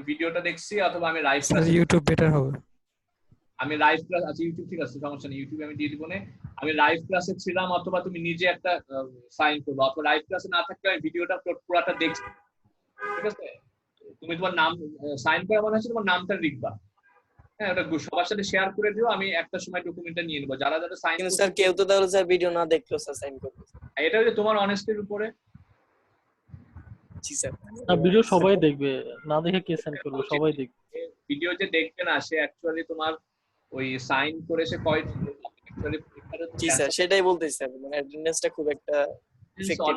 Speaker 1: ভিডিওটা দেখছি, অথবা আমি লাইভ ক্লাস,
Speaker 3: ইউটিউব বেটার হবে।
Speaker 1: আমি লাইভ ক্লাস, আচ্ছা ইউটিউব ঠিক আছে, সমস্যা নেই, ইউটিউবে আমি দিয়ে দিব না। আমি লাইভ ক্লাসে ছিলাম, অথবা তুমি নিজে একটা সাইন করবে, অথবা লাইভ ক্লাসে না থাকলে আমি ভিডিওটা পুরোটা দেখছি, ঠিক আছে? তুমি তোমার নাম সাইন করা মনে হচ্ছে, তোমার নামটা লিখবা, হ্যাঁ, ওটা সবার সাথে শেয়ার করে দিও। আমি একটা সময় ডকুমেন্টটা নিয়ে নেবো, যারা যারা সাইন।
Speaker 9: কিন্তু স্যার কেউ তো তাহলে স্যার ভিডিও না দেখলেও স্যার সাইন করবে।
Speaker 1: এটা হচ্ছে তোমার অনেস্টির উপরে।
Speaker 9: জি স্যার।
Speaker 2: না ভিডিও সবাই দেখবে, না দেখে কে সাইন করবে? সবাই দেখবে।
Speaker 1: ভিডিও যে দেখবে না, সে অ্যাকচুয়ালি তোমার ওই সাইন করে সে কয়
Speaker 9: জি স্যার, সেটাই বলতেছি স্যার, মানে অ্যাটেন্ডেন্সটা খুব একটা ইফেক্টিভ।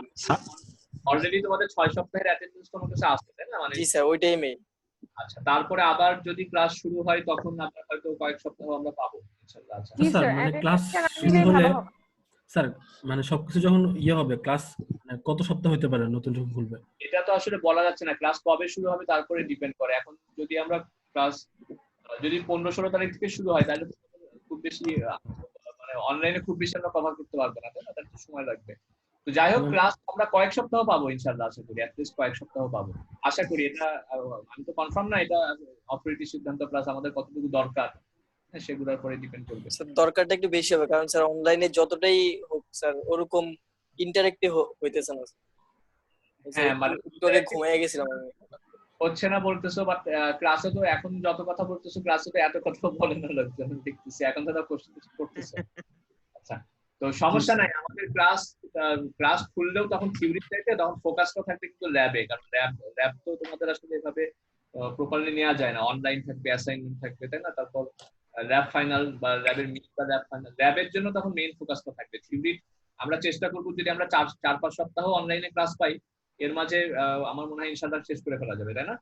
Speaker 1: অলরেডি তোমাদের 6 সপ্তাহের অ্যাটেন্ডেন্স তোমার কাছে আসছে, তাই না? মানে
Speaker 9: জি স্যার, ওইটাই মেইন।
Speaker 1: আচ্ছা, তারপরে আবার যদি ক্লাস শুরু হয় তখন আমরা হয়তো কয়েক সপ্তাহ আমরা পাবো ইনশাআল্লাহ। আচ্ছা
Speaker 5: জি
Speaker 6: স্যার,
Speaker 5: স্যার,
Speaker 6: মানে ক্লাস
Speaker 5: অ্যাটেন্ডেন্সটা না
Speaker 6: শুরু
Speaker 5: নিলেই
Speaker 6: হলে
Speaker 5: ভালো হবে।
Speaker 6: স্যার মানে সবকিছু যখন হবে ক্লাস, মানে কত সপ্তাহ হতে পারে নতুন যখন খুলবে?
Speaker 1: এটা তো আসলে বলা যাচ্ছে না, ক্লাস কবে শুরু হবে তারপরে ডিপেন্ড করে। এখন যদি আমরা ক্লাস যদি 15-16 তারিখ থেকে শুরু হয়, তাহলে খুব বেশি মানে অনলাইনে খুব বেশি আমরা কভার করতে পারবো না, তাই না? তাহলে তো সময় লাগবে। তো যাই হোক, ক্লাস আমরা কয়েক সপ্তাহ পাবো ইনশাআল্লাহ, আশা করি অ্যাটলিস্ট কয়েক সপ্তাহ পাবো, আশা করি। এটা আমি তো কনফার্ম না, এটা অথরিটির সিদ্ধান্ত প্লাস আমাদের কতটুকু দরকার, সেগুলোর পরে ডিপেন্ড করবে।
Speaker 9: স্যার দরকারটা একটু বেশি হবে, কারণ স্যার অনলাইনে যতটাই হোক স্যার ওরকম ইন্টারেক্টিভ হইতেছে না।
Speaker 1: হ্যাঁ, মানে
Speaker 9: তোরে ঘুমিয়ে গেছিলাম আমি।
Speaker 1: হচ্ছে না বলতেছো, বাট ক্লাসে তো এখন যত কথা বলতেছো, ক্লাসে তো এত কথা বলে না লোকজন, দেখতেছি এখন তো কোশ্চেন করতেছে। আচ্ছা, তো সমস্যা নাই, আমাদের ক্লাস খুললেও তখন থিওরি থাকবে, তখন ফোকাসটা থাকবে কিন্তু ল্যাবে, কারণ ল্যাব তো তোমাদের আসলে এভাবে প্রপারলি নেওয়া যায় না। অনলাইন থাকবে, অ্যাসাইনমেন্ট থাকবে, তাই না? তারপর ল্যাব ফাইনাল বা ল্যাবের মিট বা ল্যাব ফাইনাল, ল্যাবের জন্য তখন মেইন ফোকাসটা থাকবে। থিওরি আমরা চেষ্টা করবো যদি আমরা 4-5 সপ্তাহ অনলাইনে ক্লাস পাই, এর মাঝে আমার মনে হয় ইনশাআল্লাহ শেষ করে ফেলা যাবে, তাই না?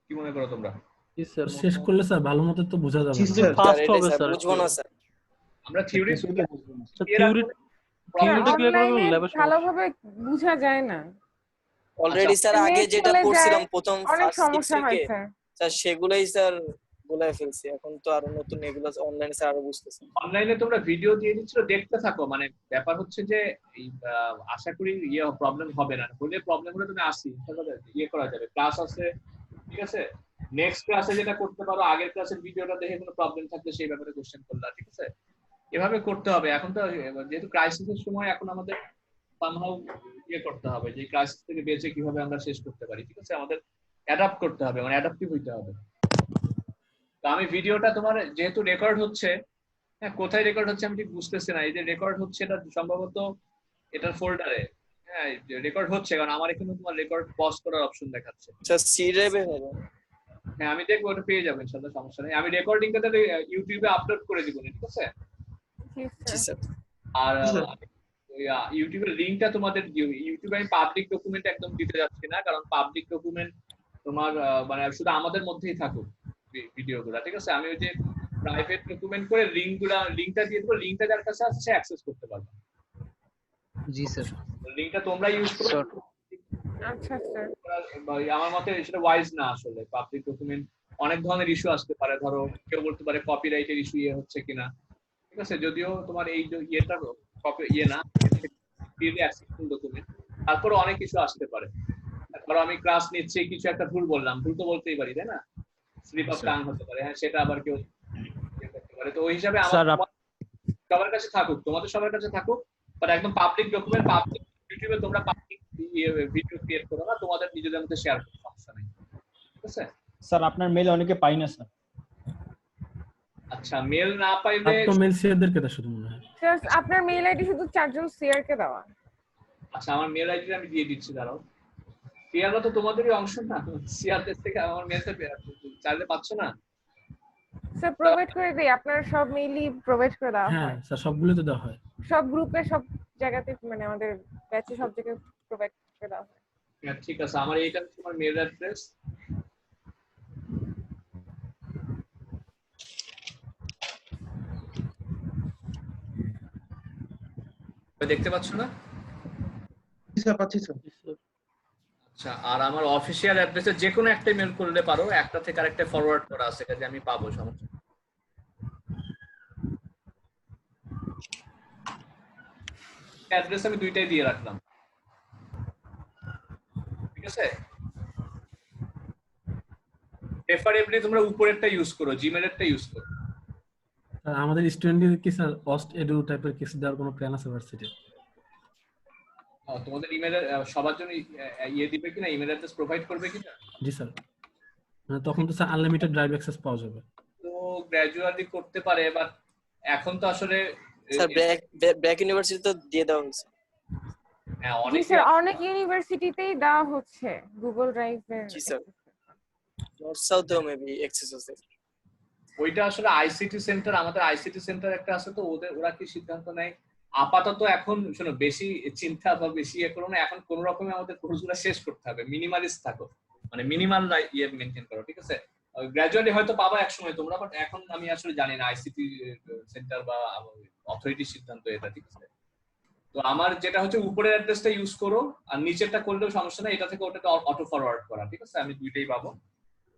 Speaker 1: কি মনে করো তোমরা?
Speaker 2: জি স্যার,
Speaker 6: শেষ করলে স্যার ভালো মতো তো বোঝা যাবে।
Speaker 2: ফাস্ট হবে স্যার।
Speaker 9: বুঝবো না স্যার।
Speaker 1: আমরা থিওরি
Speaker 2: থিওরিটা ক্লিয়ার করে
Speaker 5: অনলাইনে
Speaker 2: ল্যাবে
Speaker 5: ভালোভাবে বোঝা যায় না।
Speaker 9: অলরেডি স্যার আগে যেটা
Speaker 5: চলে
Speaker 9: পড়ছিলাম
Speaker 5: যায়,
Speaker 9: প্রথম
Speaker 5: অনেক
Speaker 9: ফার্স্ট
Speaker 5: সমস্যা হয়
Speaker 9: থেকে
Speaker 5: স্যার।
Speaker 9: স্যার সেগুলাই স্যার বলে ফেলছি। এখন তো আরো নতুন এগুলো অনলাইনে স্যার আরো বুঝতেছি।
Speaker 1: অনলাইনে তোমরা ভিডিও দিয়ে দিচ্ছ, দেখতে থাকো। মানে ব্যাপার হচ্ছে যে এই আশা করি প্রবলেম হবে না, হলে প্রবলেম হলে তুমি আসি করা যাবে, ক্লাস আছে, ঠিক আছে? নেক্সট ক্লাসে যেটা করতে পারো, আগের ক্লাসের ভিডিওটা দেখে কোনো প্রবলেম থাকলে সেই ব্যাপারে কোশ্চেন করলা, ঠিক আছে? এভাবে করতে হবে। এখন তো যেহেতু ক্রাইসিসের সময়, এখন আমাদের সামহাউ করতে হবে যে ক্রাইসিস থেকে বেঁচে কিভাবে আমরা শেষ করতে পারি, ঠিক আছে? আমাদের অ্যাডাপ্ট করতে হবে, মানে অ্যাডাপ্টিভ হইতে হবে। তো আমি ভিডিওটা তোমার যেহেতু রেকর্ড হচ্ছে, হ্যাঁ, কোথায় রেকর্ড হচ্ছে আমি ঠিক বুঝতেছি না। এই যে রেকর্ড হচ্ছে, এটা সম্ভবত এটার ফোল্ডারে, হ্যাঁ রেকর্ড হচ্ছে, কারণ আমার এখানে তোমার রেকর্ড পজ করার অপশন দেখাচ্ছে।
Speaker 9: স্যার সি ড্রাইভে হবে।
Speaker 1: হ্যাঁ, আমি দেখবো, ওটা পেয়ে যাবো ইনশাআল্লাহ, সমস্যা নেই। আমি রেকর্ডিংটা তাহলে ইউটিউবে আপলোড করে দিব, ঠিক আছে?
Speaker 9: জি স্যার।
Speaker 1: আর ইউটিউবের লিংকটা তোমাদের ইউটিউবে আমি পাবলিক ডকুমেন্ট একদম দিতে যাচ্ছি না, কারণ পাবলিক ডকুমেন্ট তোমার মানে শুধু আমাদের মধ্যেই থাকুক ভিডিওগুলো, ঠিক আছে? আমি ওই যে প্রাইভেট ডকুমেন্ট করে লিংকটা দিয়ে দেবো, লিংকটা যার কাছে আছে সে অ্যাক্সেস করতে পারবে।
Speaker 7: জি স্যার।
Speaker 1: লিংকটা তোমরা ইউজ করো।
Speaker 5: আচ্ছা স্যার।
Speaker 1: আমার মতে সেটা ওয়াইজ না, আসলে পাবলিক ডকুমেন্ট অনেক ধরনের ইস্যু আসতে পারে। ধরো কেউ বলতে পারে কপিরাইটের ইস্যু হচ্ছে কিনা, ঠিক আছে? যদিও তোমার এই ইয়েটা না ডকুমেন্ট, তারপরে অনেক কিছু আসতে পারে। ধরো আমি ক্লাস নিচ্ছি, কিছু একটা ভুল বললাম, ভুল তো বলতেই পারি, তাই না? স্লিপ অফ টাং হতে পারে, হ্যাঁ, সেটা আবার কেউ করতে পারে। তো ওই হিসাবে সবার কাছে থাকুক, তোমাদের সবার কাছে থাকুক, বাট একদম পাবলিক ডকুমেন্ট, পাবলিক ইউটিউবে তোমরা পাবলিক ভিডিও ক্রিয়েট করো না, তোমাদের নিজেদের মধ্যে শেয়ার করো, সমস্যা নেই, ঠিক আছে?
Speaker 3: স্যার আপনার মেল অনেকে পাই না স্যার।
Speaker 1: আচ্ছা, মেল না পাইলে
Speaker 6: তো মেল শেয়ারদেরকে দাও শুধু মনে হয়।
Speaker 5: স্যার আপনার মেইল আইডি শুধু 4 জন শেয়ারকে দেওয়া।
Speaker 1: আচ্ছা আমার মেল আইডি আমি দিয়ে দিচ্ছি, দাঁড়াও। সিয়াররা তো তোমাদেরই অংশ না, সিয়ারদের থেকে আমার মেলটা চাইলে পাচ্ছ না?
Speaker 5: স্যার প্রোভাইড করে দেই, আপনার সব মেইলই প্রোভাইড করে দেওয়া
Speaker 6: হ্যাঁ
Speaker 5: হয়
Speaker 6: স্যার, সবগুলো তো দেওয়া হয়।
Speaker 5: সব গ্রুপে, সব জায়গাতে, মানে আমাদের ব্যাচে সব জায়গায় প্রোভাইড করে দেওয়া হয়।
Speaker 1: হ্যাঁ ঠিক আছে, আমার এইটা তোমার মেল অ্যাড্রেস। দেখতে পাচ্ছ না?
Speaker 3: স্যার পাচ্ছি স্যার।
Speaker 1: আচ্ছা, আর আমার অফিসিয়াল অ্যাড্রেসে যে কোনো একটা মেল করলে পারো, একটা থেকে আরেকটা ফরওয়ার্ড করা আছে, কাজে আমি পাবো, সমস্যা নেই। অ্যাড্রেস আমি দুইটাই দিয়ে রাখলাম, ঠিক আছে? প্রেফারেবলি তোমরা উপরেরটা ইউজ করো, জিমেলেরটা ইউজ করো।
Speaker 6: স্যার আমাদের স্টুডেন্টদের কি স্যার অস্ট এডু টাইপের কিছু দেওয়ার কোনো প্ল্যান আছে ভার্সিটি?
Speaker 1: তোমাদের ইমেলের সবার জন্য ইয়ে দিবে কিনা, ইমেল অ্যাড্রেস প্রোভাইড করবে কিনা?
Speaker 6: জি স্যার, মানে তখন তো স্যার আনলিমিটেড ড্রাইভ অ্যাক্সেস পাওয়া যাবে।
Speaker 1: তো গ্র্যাজুয়ালি করতে পারে, বাট এখন তো আসলে
Speaker 9: স্যার ব্র্যাক ইউনিভার্সিটি তো দিয়ে দেওয়া হয়েছে।
Speaker 1: হ্যাঁ
Speaker 5: জি
Speaker 1: অনেক
Speaker 5: স্যার, অনেক ইউনিভার্সিটিতেই দেওয়া হচ্ছে গুগল ড্রাইভে।
Speaker 9: জি স্যার, নর্থ সাউথেও মেবি অ্যাক্সেস আছে।
Speaker 1: ওইটা আসলে আইসিটি সেন্টার, আমাদের আইসিটি সেন্টার একটা আছে, তো ওরা কি সিদ্ধান্ত নেয়। আপাতত এখন শোনো, বেশি চিন্তা বা বেশি ইয়ে করো না, এখন কোন রকমে আমাদের কোর্সগুলো শেষ করতে হবে, মিনিমালিস্ট থাকো, মানে মিনিমাল ইয়ে মেনটেন করো, ঠিক আছে? গ্র্যাজুয়ালি হয়তো পাবা একসময় তোমরা, বাট এখন আমি আসলে জানি না আইসিটি সেন্টার বা অথরিটির সিদ্ধান্ত এটা, ঠিক আছে? তো আমার যেটা হচ্ছে উপরের অ্যাড্রেসটা ইউজ করো, আর নিচেরটা করলেও সমস্যা নাই, এটা থেকে ওটাতে অটো ফরওয়ার্ড করা, ঠিক আছে? আমি দুইটাই পাবো।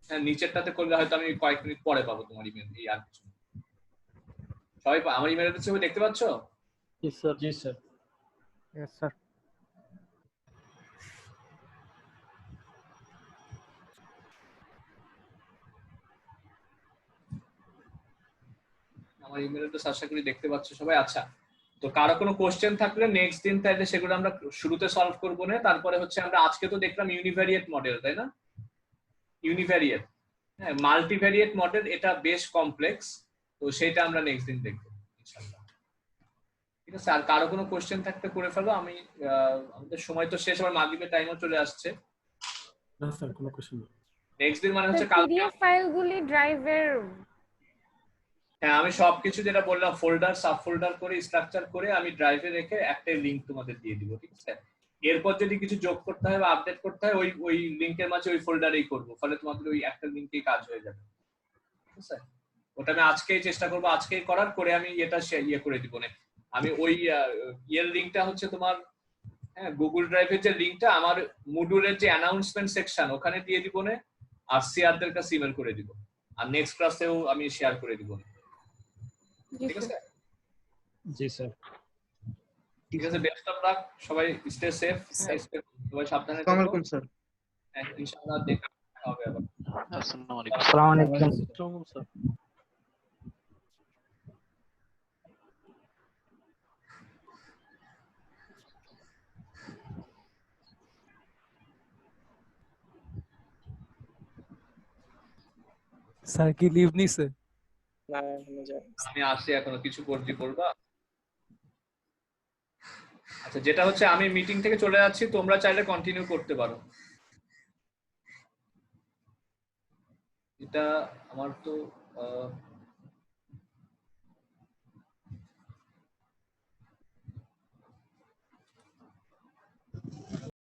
Speaker 1: হ্যাঁ, নিচেরটাতে করলে হয়তো আমি কয়েক মিনিট পরে পাবো তোমার ইমেল, এই আর কিছু না। সবাই আমার ইমেল অ্যাড্রেস দেখতে পাচ্ছ?
Speaker 2: জি স্যার।
Speaker 3: জি স্যার।
Speaker 4: Yes sir.
Speaker 1: আমার ইমেল অ্যাড্রেস আশা করি দেখতে পাচ্ছ সবাই। আচ্ছা, তো কারো কোনো কোশ্চেন থাকলে নেক্সট দিন তাইলে সেগুলো আমরা শুরুতে সলভ করবো না। তারপরে হচ্ছে আমরা আজকে তো দেখলাম ইউনিভ্যারিয়েট মডেল, তাই না? ইউনিভ্যারিয়েট, হ্যাঁ মাল্টিভ্যারিয়েট মডেল, এটা বেশ কমপ্লেক্স, তো সেটা আমরা নেক্সট দিন দেখবো ইনশাআল্লাহ, ঠিক আছে? আর কারো কোনো কোশ্চেন থাকতে করে ফেলো, আমি আমাদের সময় তো শেষ, আবার মাগরিবের টাইমও চলে আসছে।
Speaker 6: না স্যার, কোনো কোশ্চেন নেই।
Speaker 1: নেক্সট দিন মানে হচ্ছে কালকে।
Speaker 5: পিডিএফ ফাইলগুলি ড্রাইভের,
Speaker 1: হ্যাঁ আমি সবকিছু যেটা বললাম ফোল্ডার সাব ফোল্ডার করে স্ট্রাকচার করে আমি ড্রাইভে রেখে একটা লিংক তোমাদের দিয়ে দিব, ঠিক আছে? এরপর যদি কিছু যোগ করতে হয় বা আপডেট করতে হয়, ওই লিংকের মাঝে ওই ফোল্ডারেই করব, ফলে তোমাদের ওই একটা লিংকেই কাজ হয়ে যাবে, ঠিক আছে? ওটা আমি আজকেই চেষ্টা করব, আজকেই করার করে আমি এটা ইয়ে করে দিব না। আমি ওই ইয়ের লিংকটা হচ্ছে তোমার, হ্যাঁ গুগল ড্রাইভের যে লিংকটা আমার মডিউলের যে অ্যানাউন্সমেন্ট সেকশন ওখানে দিয়ে দিব না, আর সিআরদের কাছে ইমেল করে দিব, আর নেক্সট ক্লাসেও আমি শেয়ার করে দিব, ঠিক আছে?
Speaker 3: জি স্যার।
Speaker 1: ঠিক আছে, বেস্ট অফ লাক, সবাই স্টে সেফ, সবাই সাবধানে
Speaker 3: আসসালামু
Speaker 1: থেকো।
Speaker 3: আলাইকুম স্যার।
Speaker 1: ইনশাআল্লাহ দেখা হবে আবার।
Speaker 2: আসসালামু আলাইকুম।
Speaker 4: আসসালামু আলাইকুম।
Speaker 2: স্যার।
Speaker 10: স্যার কি লিভ নিছে?
Speaker 9: না এখনো যায়নি।
Speaker 1: আমি আসি, এখনো কিছু করবা? আচ্ছা, যেটা হচ্ছে আমি মিটিং থেকে চলে যাচ্ছি, তোমরা চাইলে কন্টিনিউ করতে পারো। এটা আমার তো